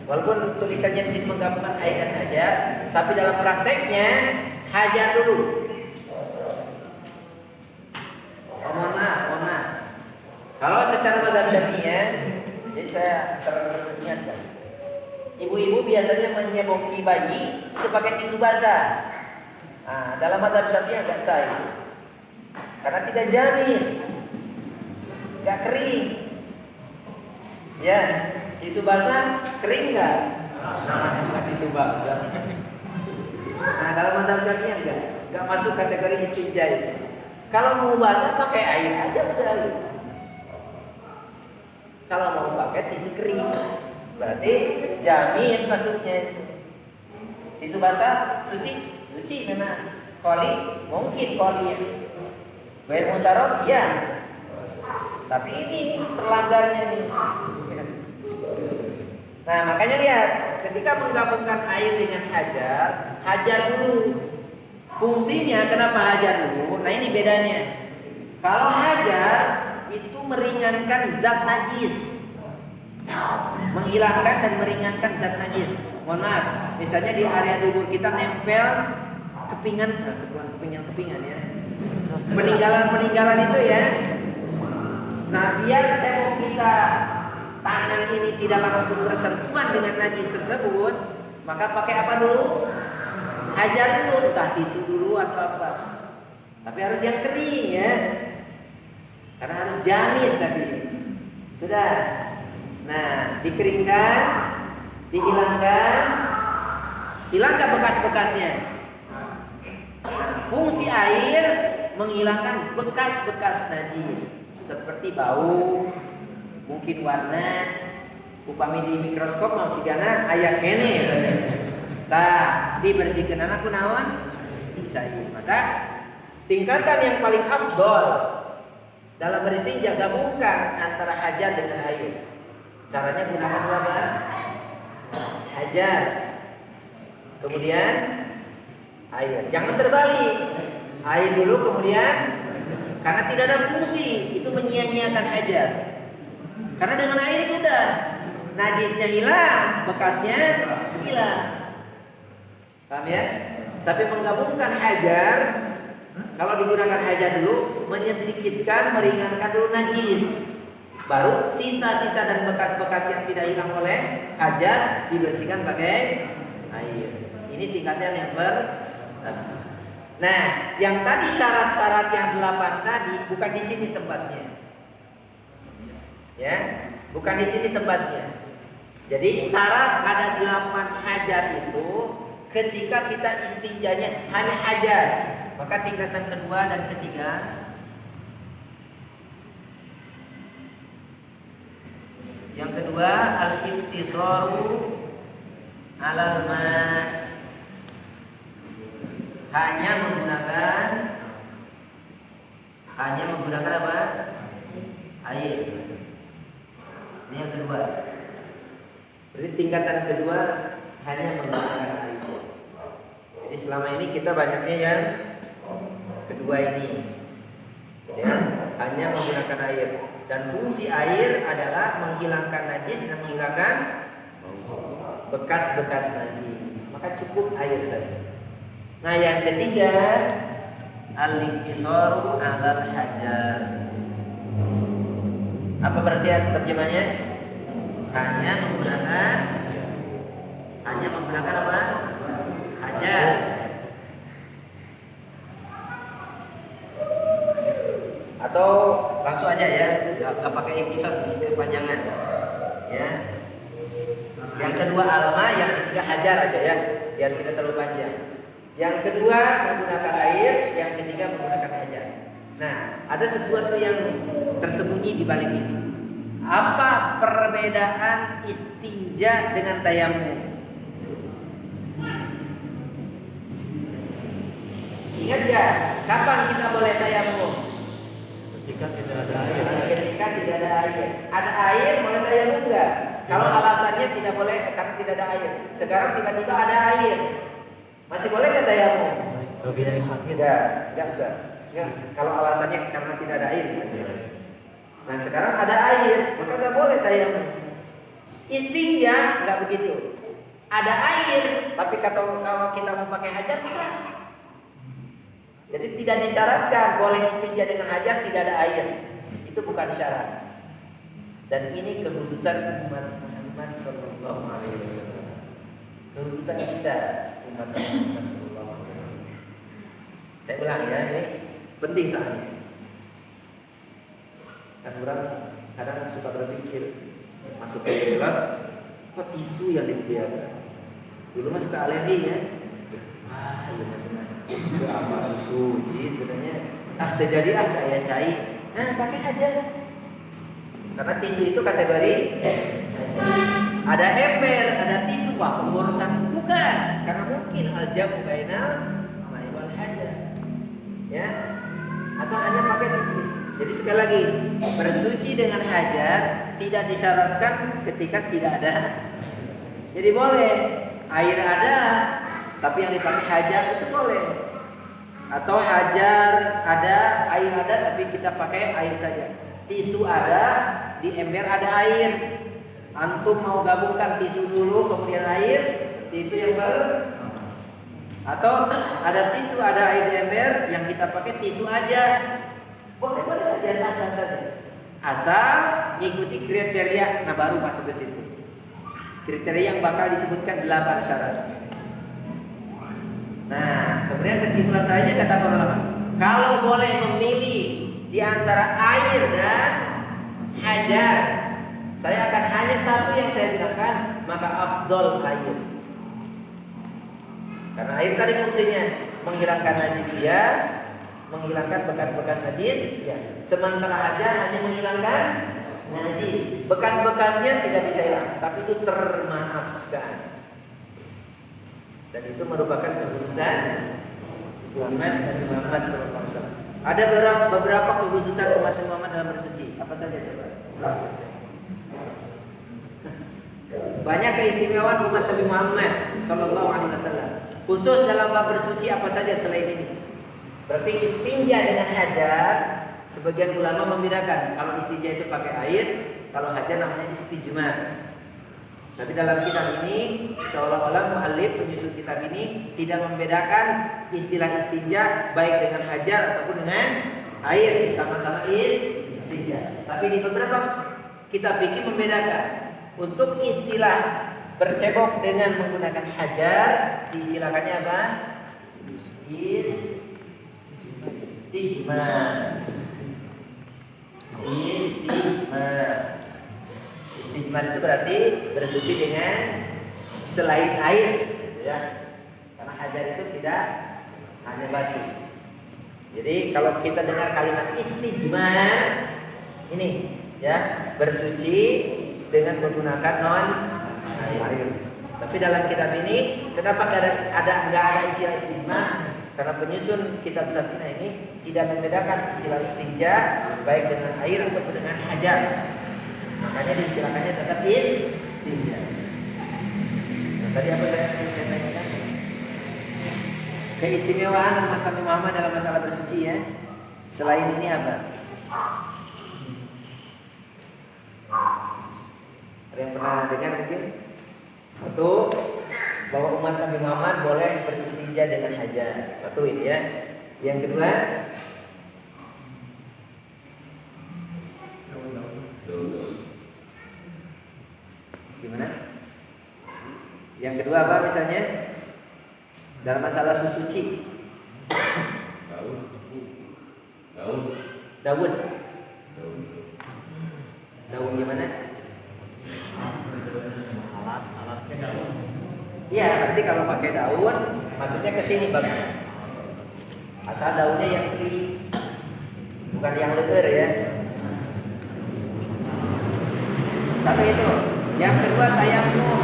Walaupun tulisannya di sini menggabungkan air dan hajar, tapi dalam prakteknya hajar dulu. Mohon maaf. Kalau secara mazhab Syafi'iyah, jadi saya teringatkan. Ibu-ibu biasanya menyeboki bayi itu pakai tisu basah. Nah, dalam mazhab Syafi'iyah enggak sah itu. Karena tidak jamin. Enggak kering. Ya, tisu basah kering enggak? Sama dengan tisu basah. Nah, dalam mazhab Syafi'iyah enggak masuk kategori istinja itu. Kalau mau basah pakai air aja udah. Kalau mau pakai tisu kering, berarti jamin masuknya itu. Tisu basah suci memang. Koli mungkin kolinya. Ghair mutarab iya. Tapi ini terlanggarnya nih. Nah, makanya lihat, ketika menggabungkan air dengan hajar, hajar dulu. Fungsinya kenapa hajar dulu? Nah, ini bedanya. Kalau hajar itu meringankan zat najis. Menghilangkan dan meringankan zat najis. Mohon maaf, misalnya di area dubur kita nempel kepingan ya. Peninggalan itu ya. Nah, biar cebok kita tangan ini tidak langsung bersentuhan dengan najis tersebut, maka pakai apa dulu? Hajar dulu, entah tisu dulu atau apa. Tapi harus yang kering ya. Karena harus jamit tadi. Sudah. Nah, dikeringkan, dihilangkan, hilangkan bekas-bekasnya. Fungsi air menghilangkan bekas-bekas najis seperti bau, mungkin warna. Upami di mikroskop mau sigana aya kene. Tah, dibersihkeun anak kunaon? Cair. Maka tingkatan yang paling afdol dalam beristinja gabungkan antara hajar dengan air. Caranya gunakan apa? Hajar. Kemudian air. Jangan terbalik. Air dulu kemudian, karena tidak ada fungsi, itu menyia-nyiakan hajar. Karena dengan air sudah najisnya hilang, bekasnya hilang. Paham ya? Tapi menggabungkan hajar, kalau digunakan hajar dulu, menyedikitkan, meringankan dulu najis. Baru sisa-sisa dan bekas-bekas yang tidak hilang oleh hajar dibersihkan pakai air. Ini tingkatnya yang pertama. Nah, yang tadi syarat-syarat yang 8 tadi bukan di sini tempatnya. Ya, bukan di sini tempatnya. Jadi syarat ada 8 hajar itu ketika kita istinjanya hanya hajar. Maka tingkatan kedua dan ketiga yang kedua al-iktisaru 'alal ma', hanya menggunakan apa? Air. Ini yang kedua. Berarti tingkatan kedua hanya menggunakan air. Jadi selama ini kita banyaknya yang kedua ini, ya, hanya menggunakan air. Dan fungsi air adalah menghilangkan najis dan menghilangkan bekas-bekas najis. Maka cukup air saja. Nah, yang ketiga al-iktisaru 'alal hajar. Apa berarti terjemahnya? Hanya menggunakan apa? Hajar. Atau langsung aja ya, nggak pakai iktisar kepanjangan. Ya. Yang kedua alma, yang ketiga hajar aja ya, biar tidak terlalu panjang. Yang kedua menggunakan air, yang ketiga menggunakan hajar. Nah, ada sesuatu yang tersembunyi di balik ini. Apa perbedaan istinja dengan tayamum? Ingat gak? Kapan kita boleh tayamum? Ketika tidak ada air. Ketika tidak ada air. Ada air boleh tayamum enggak? Kalau alasannya tidak boleh karena tidak ada air. Sekarang tiba-tiba ada air. Masih boleh enggak tayamum? Lebih sakit. Enggak sah. Kalau alasannya karena tidak ada air. Nah, sekarang ada air, maka enggak boleh tayamum. Istinja enggak begitu. Ada air, tapi kalau kita mau pakai hajar sah. Jadi tidak disyaratkan boleh istinja dengan hajar tidak ada air. Itu bukan syarat. Dan ini kekhususan umat Muhammad sallallahu alaihi wasallam. Kekhususan kita umat Muhammad sallallahu alaihi wasallam. Saya ulang ya, ini penting soalnya. Kan orang kadang suka berpikir masuk ke toilet kok tisu yang disediakan. Dulu mah suka alergi ya. Iya maksudnya itu apa susu sebenarnya terjadi kayak cair. Nah, pakai hajar. Karena tisu itu kategori ada ember, ada tisu, wah pemborosan bukan. Karena mungkin al-jamu bainal ma'i wal hajar. ya, atau hanya pakai tisu. Jadi sekali lagi, bersuci dengan hajar tidak disyaratkan ketika tidak ada. Jadi boleh air ada, tapi yang dipakai hajar itu boleh. Atau hajar ada, air ada, tapi kita pakai air saja. Tisu ada, di ember ada air. Antum mau gabungkan tisu dulu, kemudian air, itu yang baru. Atau ada tisu, ada air di ember, yang kita pakai tisu aja. Boleh saja, sah saja. Asal mengikuti kriteria, nah baru masuk ke situ. Kriteria yang bakal disebutkan 8 syarat. Nah, kemudian kesimpulan terakhir kata para ulama, kalau boleh memilih di antara air dan hajar, saya akan hanya satu yang saya gunakan, maka afdol air. Karena air tadi fungsinya menghilangkan najis ya, menghilangkan bekas-bekas najis ya. Sementara hajar hanya menghilangkan najis. Bekas-bekasnya tidak bisa hilang, tapi itu termaafkan. Dan itu merupakan kekhususan umat Nabi Muhammad SAW. Ada beberapa kekhususan umat Nabi Muhammad dalam bersuci. Apa saja coba? Banyak keistimewaan umat Nabi Muhammad SAW. Khusus dalam bab bersuci apa saja selain ini? Berarti istinja dengan hajar, sebagian ulama membedakan. Kalau istinja itu pakai air, kalau hajar namanya istijmar. Tapi dalam kitab ini seolah-olah muallif penyusun kitab ini tidak membedakan istilah istinja baik dengan hajar ataupun dengan air, sama-sama istinja. Tapi di beberapa kitab fikih membedakan. Untuk istilah bercebok dengan menggunakan hajar diisilakannya apa? Istijmar. Istijmar itu berarti bersuci dengan selain air, ya. Karena hajar itu tidak hanya batu. Jadi kalau kita dengar kalimat istijmar ini, ya, bersuci dengan menggunakan non air. Tapi dalam kitab ini kenapa nggak ada istilah istijmar? Karena penyusun kitab Safinah ini tidak membedakan istilah istinja baik dengan air ataupun dengan hajar. Makanya diistilahkannya tetap istinja. Nah, tadi apa saya tanyakan? Keistimewaan umat Nabi Muhammad dalam masalah bersuci ya. Selain ini apa? Ada yang pernah dengar mungkin? Satu, bahwa umat Nabi Muhammad boleh beristinja dengan hajar. Satu ini ya. Yang kedua, gimana? Yang kedua apa misalnya? Dalam masalah suci. Daun. Daun gimana? Alatnya daun. Iya, nanti kalau pakai daun, maksudnya ke sini bang. Asal daunnya yang kering, bukan yang leger ya. Satu itu. Yang kedua tayamum.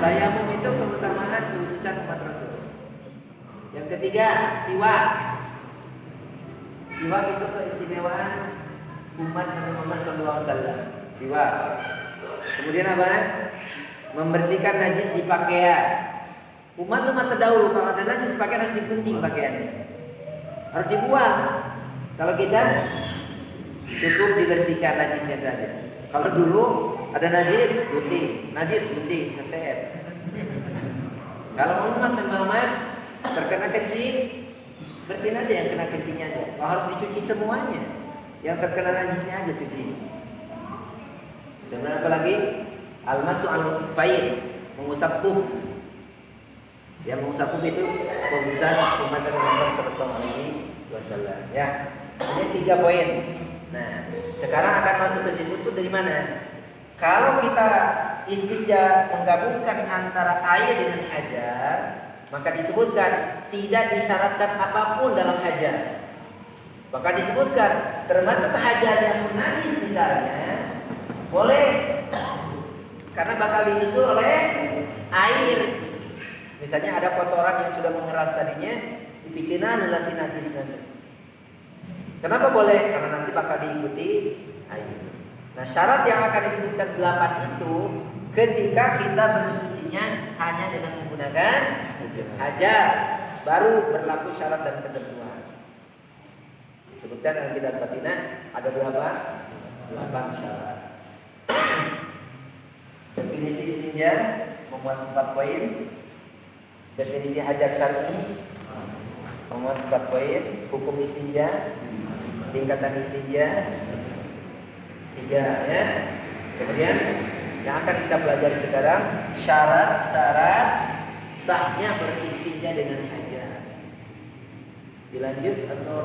Tayamum itu keutamaan kekhususan umat Rasul. Yang ketiga siwak. Siwak itu keistimewaan umat Nabi Muhammad SAW. Siwak. Kemudian apa? Membersihkan najis di pakaian. Umat terdahulu kalau ada najis pakaian harus digunting pakaiannya, harus dibuang. Kalau kita cukup dibersihkan najisnya saja. Kalau dulu ada najis gunting, selesai. Kalau umat Nabi Muhammad terkena kencing, bersihin aja yang kena kencingnya aja. Harus dicuci semuanya. Yang terkena najisnya aja cuci. Dan apa lagi? Al-masu al-khuffain, mengusap khuf. Yang mengusap khuf itu kekhususan umat Nabi Muhammad sallallahu alaihi wasallam. Ya. Ini 3 poin. Nah, sekarang akan masuk ke situ tuh dari mana? Kalau kita istinja menggabungkan antara air dengan hajar, maka disebutkan tidak disyaratkan apapun dalam hajar. Maka disebutkan termasuk hajar yang najis misalnya boleh, karena bakal disusul oleh air. Misalnya ada kotoran yang sudah mengeras tadinya, itu piceuna heula si najisna. Kenapa boleh? Karena nanti bakal diikuti air. Nah, syarat yang akan disebutkan 8 itu ketika kita bersucinya hanya dengan menggunakan hajar, baru berlaku syarat dan ketentuan. Disebutkan dalam kitab Safinah ada berapa? 8 syarat. Definisi istinja memuat 4 poin. Definisi hajar syar'i memuat 4 poin. Hukum istinja, tingkatan istinja 3 ya. Kemudian yang akan kita pelajari sekarang syarat-syarat sahnya beristinja dengan hajar. Dilanjut atau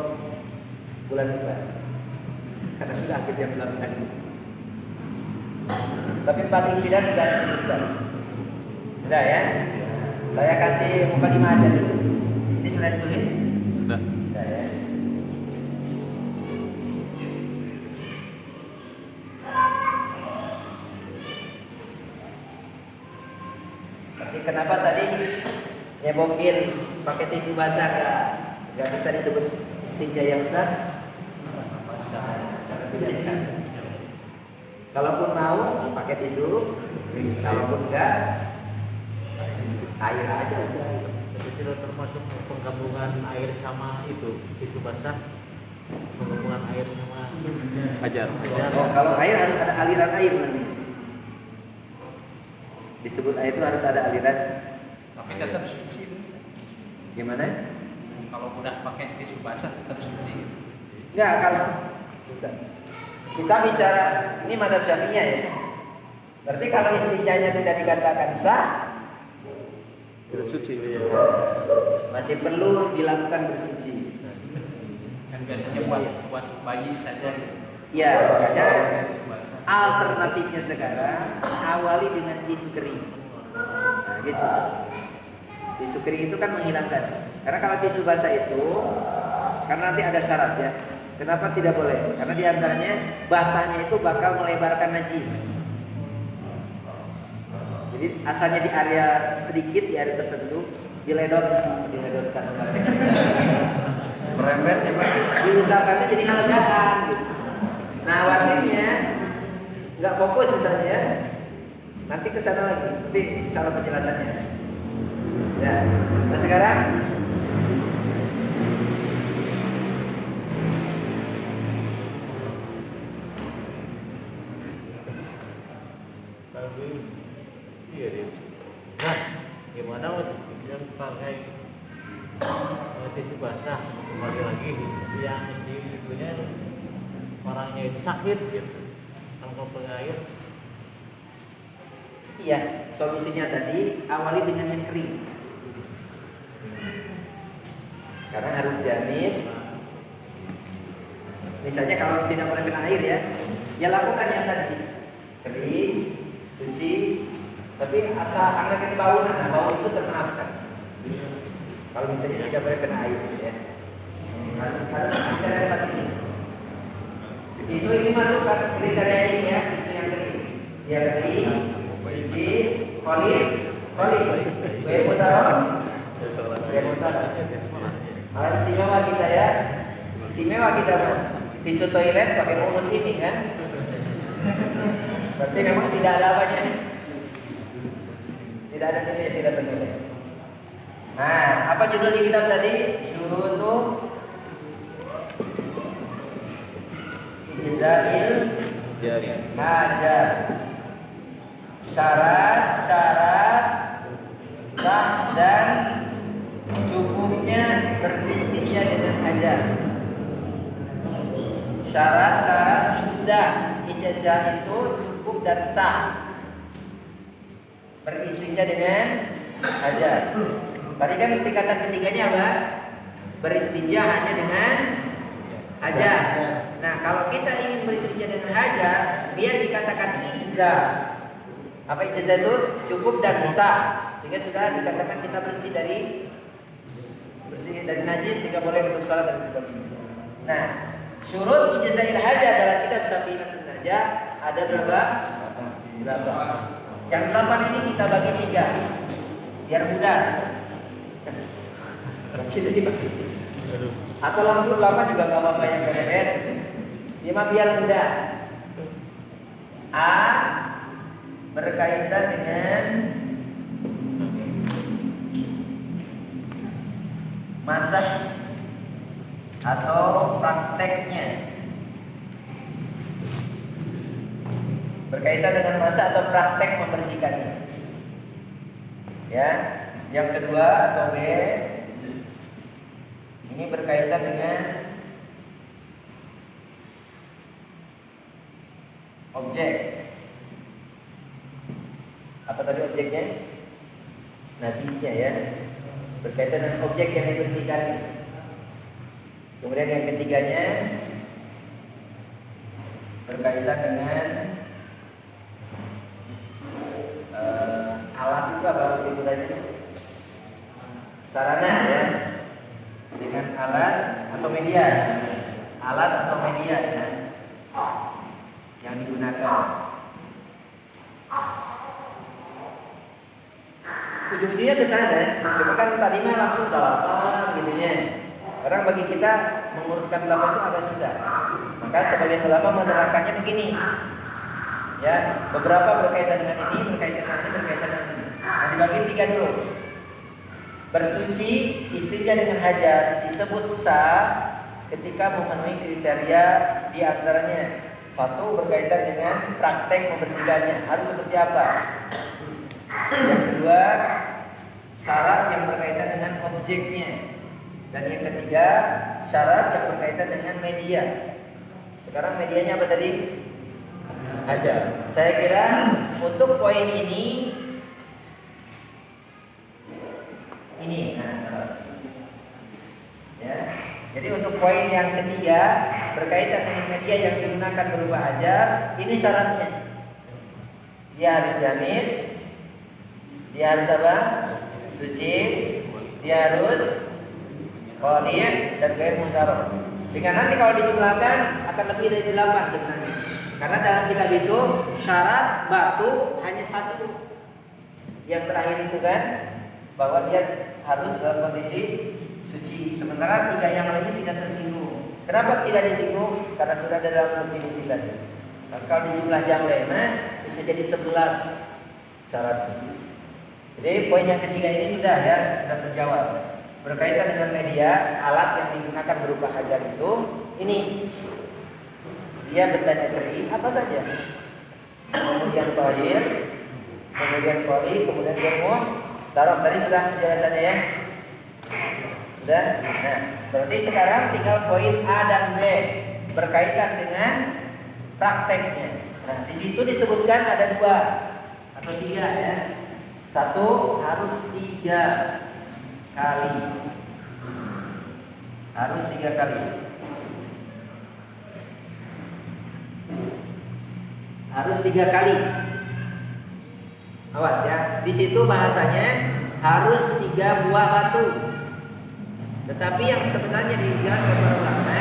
bulan depan? Karena sudah akhirnya bulan depan. Tapi paling tidak sudah disebutkan. Sudah ya? Saya kasih mukadimah aja dulu. Ini sudah ditulis? Sudah. Sudah ya. Tapi kenapa tadi nyebokin pakai tisu basah nggak bisa disebut istinja yang sah? Karena tidak sah. Kalaupun mau pakai tisu, kalaupun enggak air aja udah. Tapi tidak termasuk penggabungan air sama itu tisu basah, penggabungan air sama hajar. Oh, kalau air harus ada aliran air nanti. Disebut air itu harus ada aliran. Tapi tetap suci. Gimana? Kalau udah pakai tisu basah tetap suci. Enggak, kalau kita bicara ini madzhab Syafi'iyah ya. Berarti kalau istinjanya tidak dikatakan sah, Tidak suci. masih perlu dilakukan bersuci. Kan biasanya buat bayi saja. Ya, makanya Tisu basah. alternatifnya sekarang awali dengan tisu kering. Nah, gitu. Tisu kering itu kan menghilangkan. Karena kalau tisu basah itu, karena nanti ada syarat ya. Kenapa tidak boleh? Karena diantaranya basahnya itu bakal melebarkan najis. Jadi asalnya di area sedikit, di area tertentu, diledotkan. Merembet ya Pak. Diusahakannya jadi ngelegasan gitu. Nah, khawatirnya nggak fokus misalnya, nanti ke sana lagi, nanti salah penjelasannya. Ya, nah sekarang Tapi iya dia. Nah, gimana yang pakai tisu basah kembali lagi yang si itunya orangnya itu sakit gitu tanpa pengair. iya, solusinya tadi awali dengan yang kering. Karena harus jamin. Misalnya kalau tidak boleh kena air ya lakukan yang tadi. Kering, suci, tapi asal angkat bau, nah bau itu termaafkan. Kalau misalnya tidak boleh kena air ya. Harus kita dapat ini. Tisu ini masuk kriteria ini ya, tisu yang kering. Ya kering, suci, kolit, gue putaron. Kalau istimewa kita ya, tisu toilet pakai mulut ini kan. Berarti memang tidak ada apanya. Tidak ada nilai, tidak ternilai. Nah, apa judul di kitab tadi? Syurutu Ijzail hajar. Syarat-syarat sah dan cukupnya beristinja dengan hajar. Syarat-syarat ijazah itu cukup dan sah beristinja dengan hajar. Tadi kan tingkatan ketiganya apa? Beristinja hanya dengan hajar. Nah, kalau kita ingin beristinja dengan hajar, biar dikatakan ijazah. Apa ijazah itu? Cukup dan sah. Sehingga sudah dikatakan kita bersih dari najis sehingga boleh untuk sholat dan sebagainya. Nah, syurut ijazahil hajar dalam kitab Safinatun Najah ada berapa? 8. Yang 8 ini kita bagi 3 biar mudah. Bagi 5. Aduh. Atau langsung 8 juga nggak apa-apa yang beda. 5 biar mudah. A berkaitan dengan masak atau prakteknya. Berkaitan dengan masa atau praktek membersihkannya. Ya, yang kedua atau B ini berkaitan dengan objek. Apa tadi objeknya? Najisnya ya. Berkaitan dengan objek yang dibersihkan. Kemudian yang ketiganya berkaitan dengan alat itu apa gunanya? Sarana ya. Dengan alat atau media. Alat atau media ya. Yang digunakan. Ujung-ujungnya ke sana. Cuma kan tadi mah langsung 8 gitu ya. Sekarang bagi kita mengurutkan 8 itu agak susah. Maka sebagian ulama menerangkannya begini. Ya, beberapa berkaitan dengan ini, berkaitan dengan ini, berkaitan dengan ini. Nah, dibagi 3 dulu. Bersuci istrinya dengan hajat disebut sah ketika memenuhi kriteria di antaranya. 1 berkaitan dengan praktek membersihkannya. Harus seperti apa? Yang kedua, syarat yang berkaitan dengan objeknya. Dan yang ketiga, syarat yang berkaitan dengan media. Sekarang medianya apa tadi? Aja. Saya kira untuk poin ini, nah, ya. Jadi untuk poin yang ketiga berkaitan dengan media yang digunakan berupa ajar, ini syaratnya. Dia harus jamin, dia harus apa? Suci, dia harus qadir dan ghair muhtaram. Sehingga nanti kalau dijumlahkan akan lebih dari 8 sebenarnya. Karena dalam kitab itu syarat batu hanya 1. Yang terakhir itu kan bahwa dia harus dalam kondisi suci. Sementara 3 yang lainnya tidak tersinggung. Kenapa tidak disinggung? Karena sudah ada dalam bukti di sini. Nah, kalau dijumlah jam lema bisa jadi 11 syaratnya. Jadi poin yang ketiga ini sudah terjawab. Berkaitan dengan media, alat yang digunakan berupa hajar itu, ini dia bertanya kering apa saja. Kemudian qadir, kemudian qali, kemudian germo. Taruh tadi sudah penjelasannya ya. Sudah. Nah, berarti sekarang tinggal poin A dan B berkaitan dengan prakteknya. Nah, di situ disebutkan ada 2 atau 3 ya. 1 harus 3 kali. Harus 3 kali. Harus 3 kali. Awas ya. Di situ bahasanya harus 3 buah batu. Tetapi yang sebenarnya dijelaskan para ulama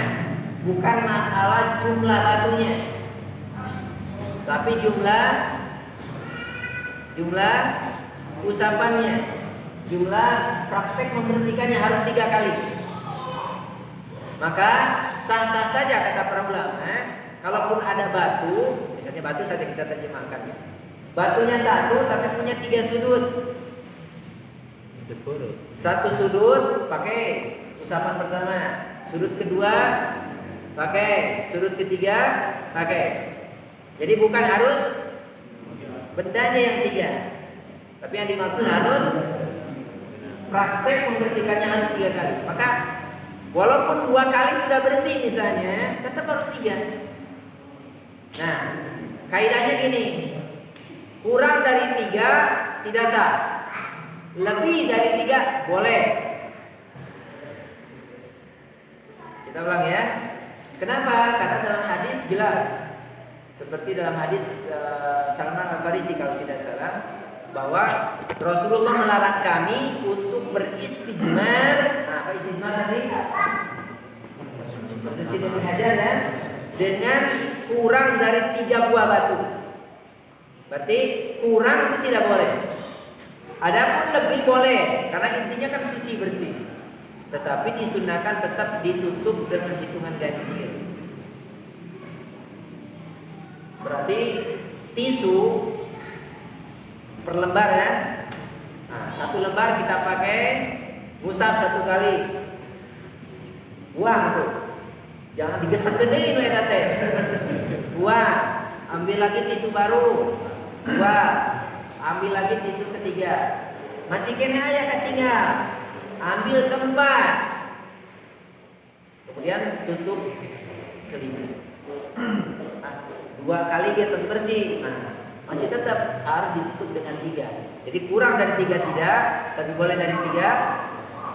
bukan masalah jumlah batunya, tapi jumlah usapannya, jumlah praktek membersihkannya harus 3 kali. Maka sah-sah saja kata para ulama, kalaupun ada batu, misalnya batu saja kita terjemahkan ya. Batunya 1 tapi punya 3 sudut. 1 sudut pakai usapan pertama, sudut kedua pakai, sudut ketiga pakai. Jadi bukan harus bendanya yang 3, tapi yang dimaksud harus praktek membersihkannya harus 3 kali. Maka walaupun 2 kali sudah bersih misalnya, tetap harus 3. Nah, kaidahnya gini, kurang dari 3 tidak sah, lebih dari 3 boleh. Kita ulang ya. Kenapa? Karena dalam hadis jelas, seperti dalam hadis Salman Al-Farisi kalau tidak salah, bahwa Rasulullah melarang kami untuk beristijmar. Nah, apa istijmar tadi? Bersuci dengan hajar ya, dengan kurang dari 3 buah batu. Berarti kurang itu tidak boleh. Adapun lebih boleh, karena intinya kan suci bersih. tetapi disunahkan tetap ditutup dengan hitungan ganjil. Berarti tisu per lembar ya. Nah, satu lembar kita pakai ngusap 1 kali. Buang tuh. Jangan digesek gede itu ya tes. Buang. Ambil lagi tisu baru. Buang. Ambil lagi tisu ketiga. Masih kena ya ketiga. Ambil keempat. Kemudian tutup kelima. Nah, 2 kali dia terus bersih. Nah, masih tetap harus ditutup dengan 3. Jadi kurang dari 3 tidak, tapi boleh dari 3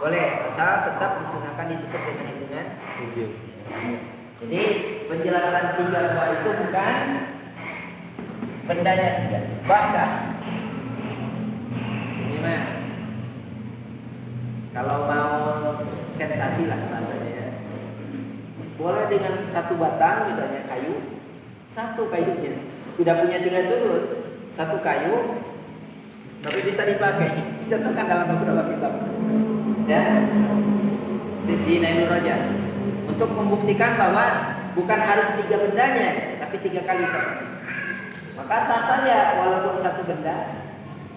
boleh, asal tetap disunahkan ditutup dengan hitungan. Jadi penjelasan 3 buah itu bukan bendanya saja, bahkan ini mah kalau mau sensasi lah bahasanya ya. Boleh dengan 1 batang misalnya kayu, 1 kayunya tidak punya 3 sudut, 1 kayu tapi bisa dipakai. Dicontohkan dalam beberapa kitab ya di Nailur Raja untuk membuktikan bahwa bukan harus 3 bendanya tapi 3 kali saja. Maka sah saja walaupun 1 benda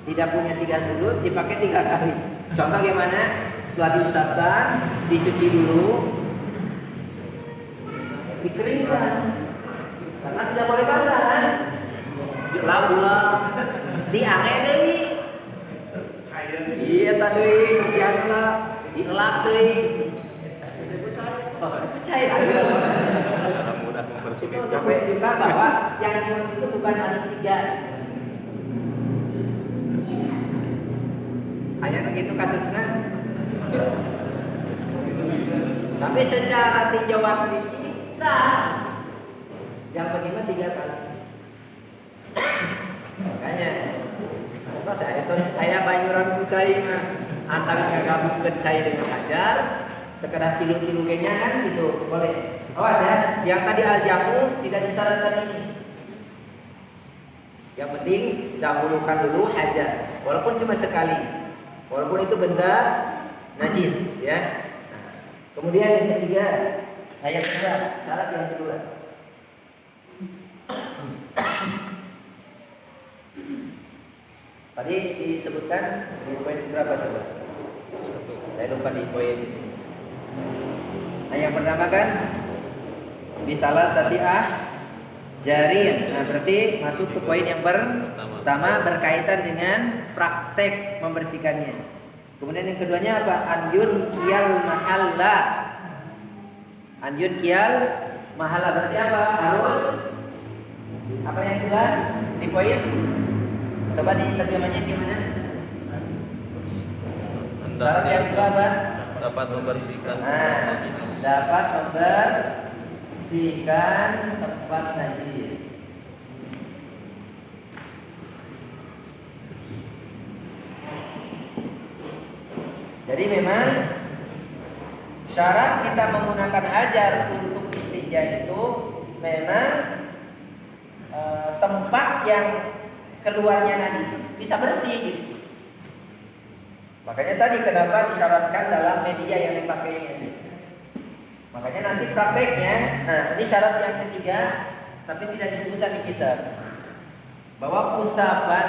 tidak punya 3 sudut dipakai 3 kali. Contoh gimana? Setelah diusapkan, dicuci dulu, dikeringkan karena tidak boleh basah kan? Diulang-ulang, dianeh deui. Iya tadi kasihan lah, dielap deui. Oh, percaya. Cara mudah Itu membersihkan. untuk menunjukkan bahwa yang dimaksud itu bukan harus 3. Hanya begitu kasusnya. Tapi secara dijawab fikih sah. Yang bagaimana 3 kali. Makanya terus saya itu ayah bayuran kucai mah antara gabung kucai dengan hajar terkadang tilu-tilu kayaknya kan gitu boleh. Awas ya, yang tadi al-jamu tidak disyaratkan ini. Yang penting dahulukan dulu hajar walaupun cuma sekali. Walaupun itu benda najis ya. Nah, kemudian yang ketiga, ayat kedua, syarat yang kedua. Tadi disebutkan di poin berapa coba? Saya lupa di poin ini. Nah, yang pertama kan bitalah satiah jarin. Nah, berarti masuk ke poin yang pertama berkaitan dengan praktek membersihkannya. Kemudian yang keduanya apa? Anyun kial mahalla. Anyun kial mahalla berarti apa? Harus apa yang kedua di poin? Coba diterjemahnya gimana? Syarat yang kedua apa? Dapat membersihkan najis. Dapat membersihkan tempat najis. Jadi memang syarat kita menggunakan hajar untuk istinja itu memang tempat yang keluarnya najis bisa bersih gitu. Makanya tadi kenapa disyaratkan dalam media yang dipakainya. Makanya nanti prakteknya, nah ini syarat yang ketiga, tapi tidak disebutkan di kitab bahwa usapan,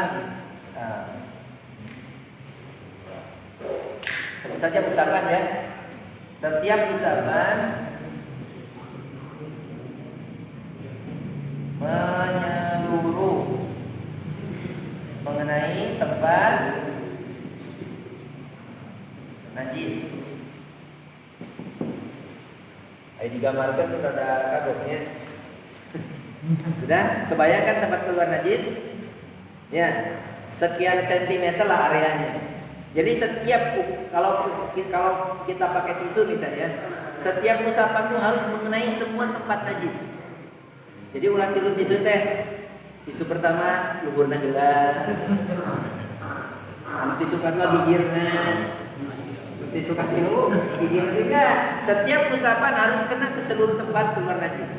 sebut saja usapan ya. Setiap usapan menyeluruh mengenai tempat najis. Ayo digambarkan itu ada kagoknya. Sudah kebayangkan tempat keluar najis? Ya, sekian sentimeter lah areanya. Jadi setiap kalau kita pakai tisu misalnya, setiap usapan itu harus mengenai semua tempat najis. Jadi ulah tilu tisu teh. Tisu pertama luhurna heula. Tisu kedua gigirna. Tisu ketilu gigir juga. Setiap usapan harus kena ke seluruh tempat keluar najis.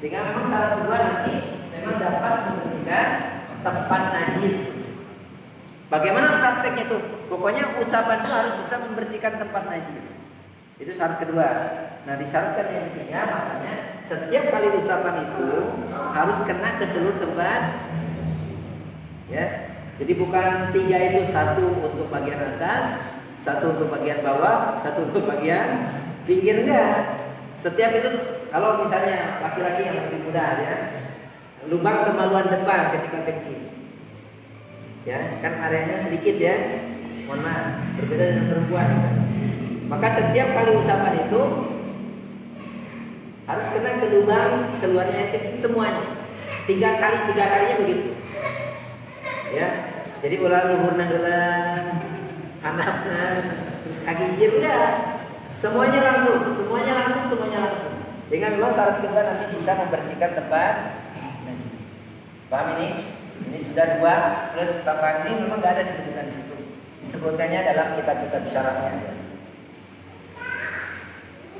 Sehingga memang syarat kedua nanti memang dapat membersihkan tempat najis. Bagaimana prakteknya itu? Pokoknya usapan itu harus bisa membersihkan tempat najis. Itu syarat kedua. Nah, disyaratkan yang ketiga, makanya setiap kali usapan itu harus kena ke seluruh tempat. Ya. Jadi bukan 3 itu, 1 untuk bagian atas, 1 untuk bagian bawah, 1 untuk bagian pinggir, enggak. Setiap itu kalau misalnya laki-laki yang lebih muda ya, lubang kemaluan depan ketika kecil. Ya, kan areanya sedikit ya. Mohon maaf, berbeda dengan perempuan misalnya. Maka setiap kali usapan itu harus kena ke lubang keluarnya yang kecil semuanya. 3 kalinya begitu. Ya. Jadi ulah luhurna heula, handapna, terus kaki jil enggak. Semuanya langsung. Sehingga memang syarat kedua nanti bisa membersihkan tempat najis. Paham ini? Ini sudah 2 plus tambahan ini memang enggak ada disebutkan di situ. Disebutkannya dalam kitab-kitab syarahnya.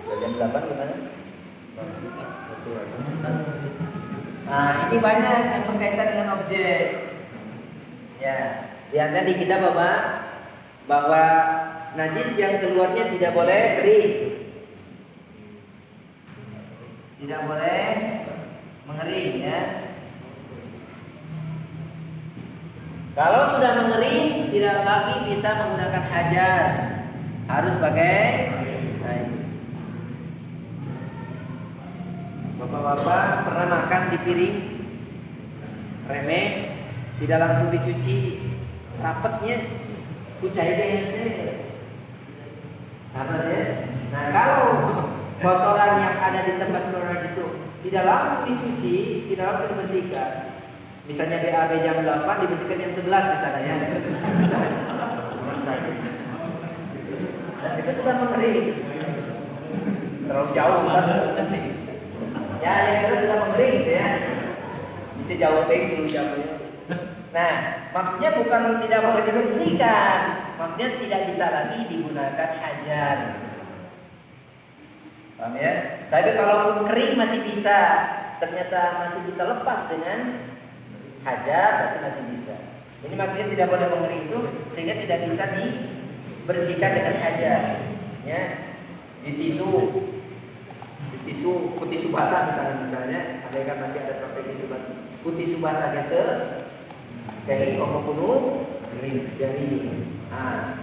Bagian 8 gimana? Nah, ini banyak yang berkaitan dengan objek. Ya, lihatnya di kitab bahwa najis yang keluarnya tidak boleh kering, tidak boleh mengering ya. Kalau sudah mengering tidak lagi bisa menggunakan hajar, harus pakai air. Bapak-bapak pernah makan di piring remeh, tidak langsung dicuci, rapetnya kucai BSC. Apa ya? Nah, kalau kotoran yang ada di tempat keluar itu tidak langsung dicuci, tidak langsung dibersihkan. Misalnya BAB jam 8 dibersihkan jam 11 misalnya ya. Dan itu sudah mengering. Terlalu jauh nanti. Ya, yang itu sudah mengering gitu ya. Bisa jauh dulu jamnya. Nah, maksudnya bukan tidak boleh dibersihkan, maksudnya tidak bisa lagi digunakan hajar. Paham ya? Tapi kalaupun kering masih bisa, ternyata masih bisa lepas dengan hajar, berarti masih bisa. Ini maksudnya tidak boleh mengering itu sehingga tidak bisa dibersihkan dengan hajar. Ya, di tisu basah misalnya, ada kan masih ada pakai tisu basah gitu. Dari penuh dari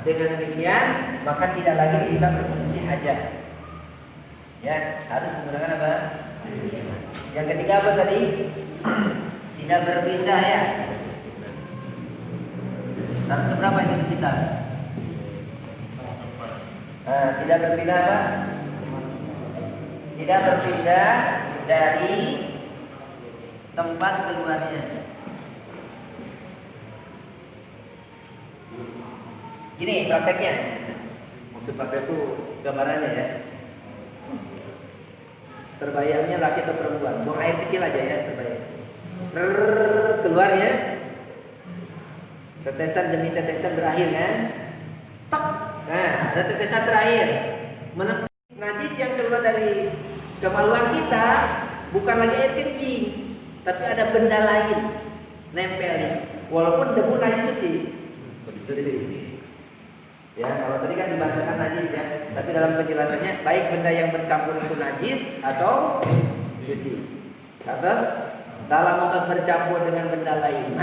dengan demikian maka tidak lagi bisa berfungsi hajat. Ya, harus menggunakan apa? Yang ketiga apa tadi? Tidak berpindah ya. Syarat berapa itu kita? Tidak berpindah apa? Tidak berpindah dari tempat keluarnya. Gini prakteknya, maksud praktek itu gambarannya ya. Terbayangnya laki atau perempuan, buang air kecil aja ya terbayang. Keluar ya, tetesan demi tetesan berakhir kan. Tak, nah ada tetesan terakhir. Najis yang keluar dari kemaluan kita bukan lagi air kecil, tapi ada benda lain nempel di. Walaupun debu najis suci. Ya, kalau tadi kan dibahasakan najis ya, tapi dalam penjelasannya baik benda yang bercampur itu najis atau suci. Atas dalam montos bercampur dengan benda lain,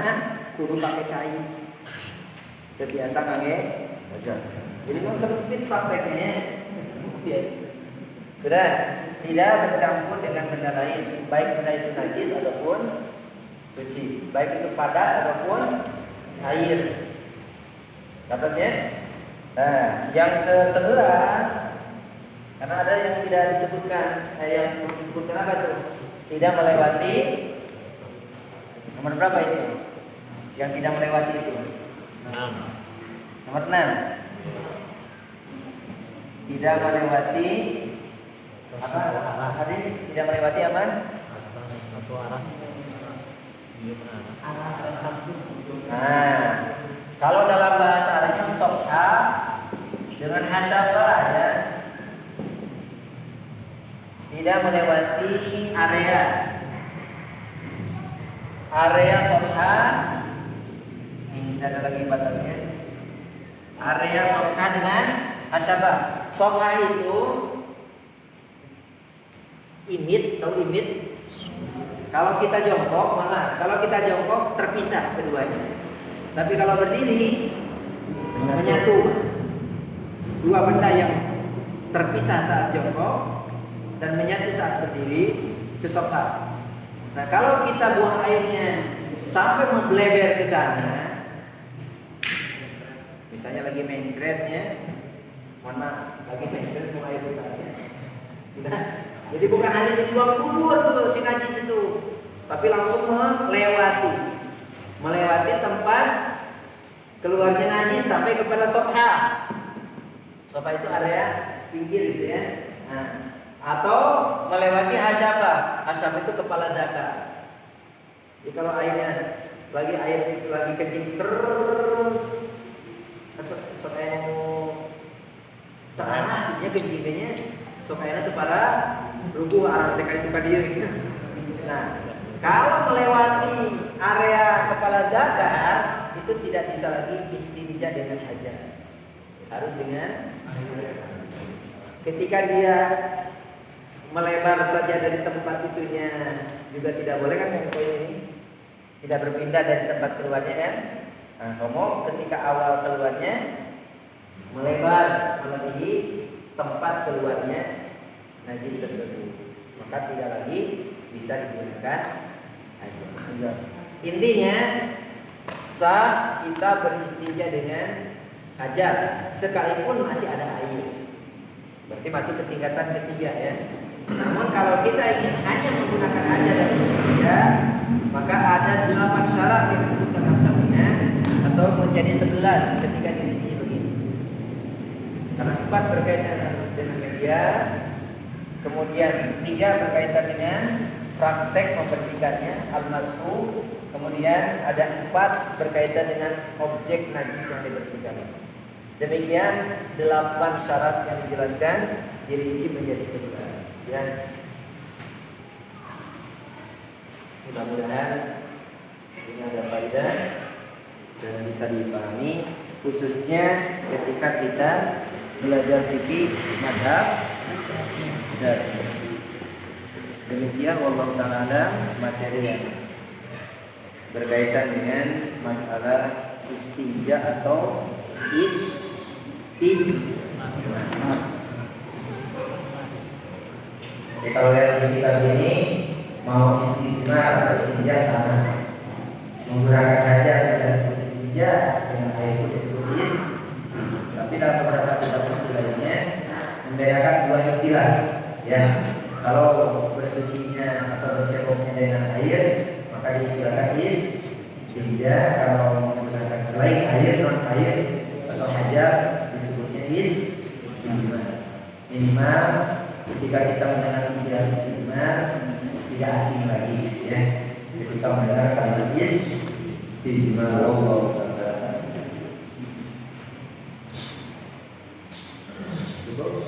kudu pakai cair. Terbiasa ngangge. Jadi mau sempit prakteknya. Ya. Sudah tidak bercampur dengan benda lain, baik benda itu najis ataupun suci, baik itu padat ataupun air. Dapatnya? Nah, yang ke-11 karena ada yang tidak disebutkan, yang disebutkan apa itu? Tidak melewati nomor berapa itu? Yang tidak melewati itu? 6. Nomor 6. Tidak melewati apa? Tadi tidak melewati apa? Satu arah. Nah, kalau dalam bahasa Arabnya sofha dengan hasyafah ya, tidak melewati area sofha. Ini tidak ada lagi batasnya. Area sofha dengan hasyafah. Sofha itu imit, tahu imit? Kalau kita jongkok, kalau kita jongkok terpisah keduanya. Tapi kalau berdiri menyatu. Dua benda yang terpisah saat jongkok dan menyatu saat berdiri itu sofa. Nah, kalau kita buang airnya sampai membleber ke sana, misalnya lagi mencretnya, mohon maaf, lagi mencret buang air ke sana. Sudah. Jadi bukan hanya dibuang kubur tuh si najis itu, tapi langsung melewati tempat keluarnya najis sampai kepada sofa. Sofa itu area pinggir gitu ya. Nah, atau melewati hasyafah. Hasyafah itu kepala daka. Jadi kalau airnya lagi kencing sofa yang terarah dia kencingnya sofa itu para rubuh arah TK itu dia gitu. Nah, kalau melewati area kepala dakar itu tidak bisa lagi istinja dengan hajat. Harus dengan ketika dia melebar saja dari tempat itunya juga tidak boleh kan yang poin ini tidak berpindah dari tempat keluarnya kan. Nah, ngomong ketika awal keluarnya melebar melebihi tempat keluarnya najis tersebut, maka tidak lagi bisa digunakan hajat. Intinya sah kita beristinja dengan hajat sekalipun masih ada air. Berarti masuk ke tingkatan ketiga ya. Namun kalau kita ingin hanya menggunakan hajat dan beristinja, maka ada 8 syarat yang disebutkan dalam Syafi'iyah atau menjadi 11 ketika dirinci begini. Karena 4 berkaitan dengan media, kemudian 3 berkaitan dengan praktek membersihkannya al-masfu, kemudian ada 4 berkaitan dengan objek najis yang dibersihkan. Demikian 8 syarat yang dijelaskan dirinci menjadi 11 ya. Mudah-mudahan ini ada faedah dan bisa dipahami khususnya ketika kita belajar fikih mazhab. Dan demikian wallahu ta'ala alam materi yang berkaitan dengan masalah istinja atau kalau lihat di kitab ini mau istinja atau istinja sama, menggunakan hajat bisa disebut istinja, dengan air putih disebut tapi dalam beberapa kitab lainnya membedakan dua istilah ya. Kalau bersucinya atau berceboknya dengan air maka diistilahkan istinja. Kalau menggunakan selain air, non air atau hajat disebutnya istinja. Minimal ketika kita mendengar istilah istinja tidak asing lagi ya. Ketika mendengar kalimat istinja Allah cukup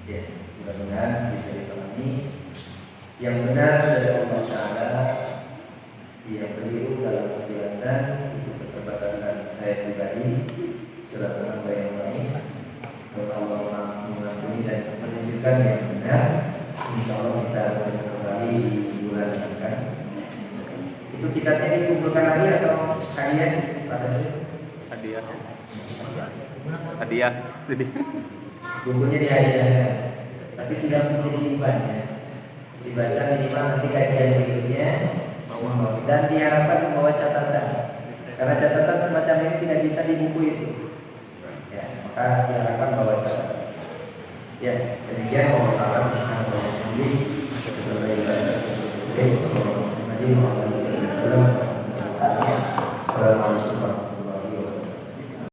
ya. Mudah-mudahan bisa dipahami yang benar dari Allah Ta'ala, yang keliru dalam penjelasan itu keterbatasan saya pribadi. Silakan yang lain. Kalau Allah mengampuni dan menunjukkan yang benar, insya Allah kita akan kembali di bulan depan. Itu kitabnya dikumpulkan lagi atau kalian pada hadiah jadi bukunya dihadiahkan, tapi tidak untuk disimpan ya. Dibaca minimal nanti kajian berikutnya dan diharapkan membawa catatan, karena catatan semacam ini tidak bisa di buku itu ya, maka diharapkan membawa catatan ya. Demikian Allah Ta'ala subhanahu wa ta'ala.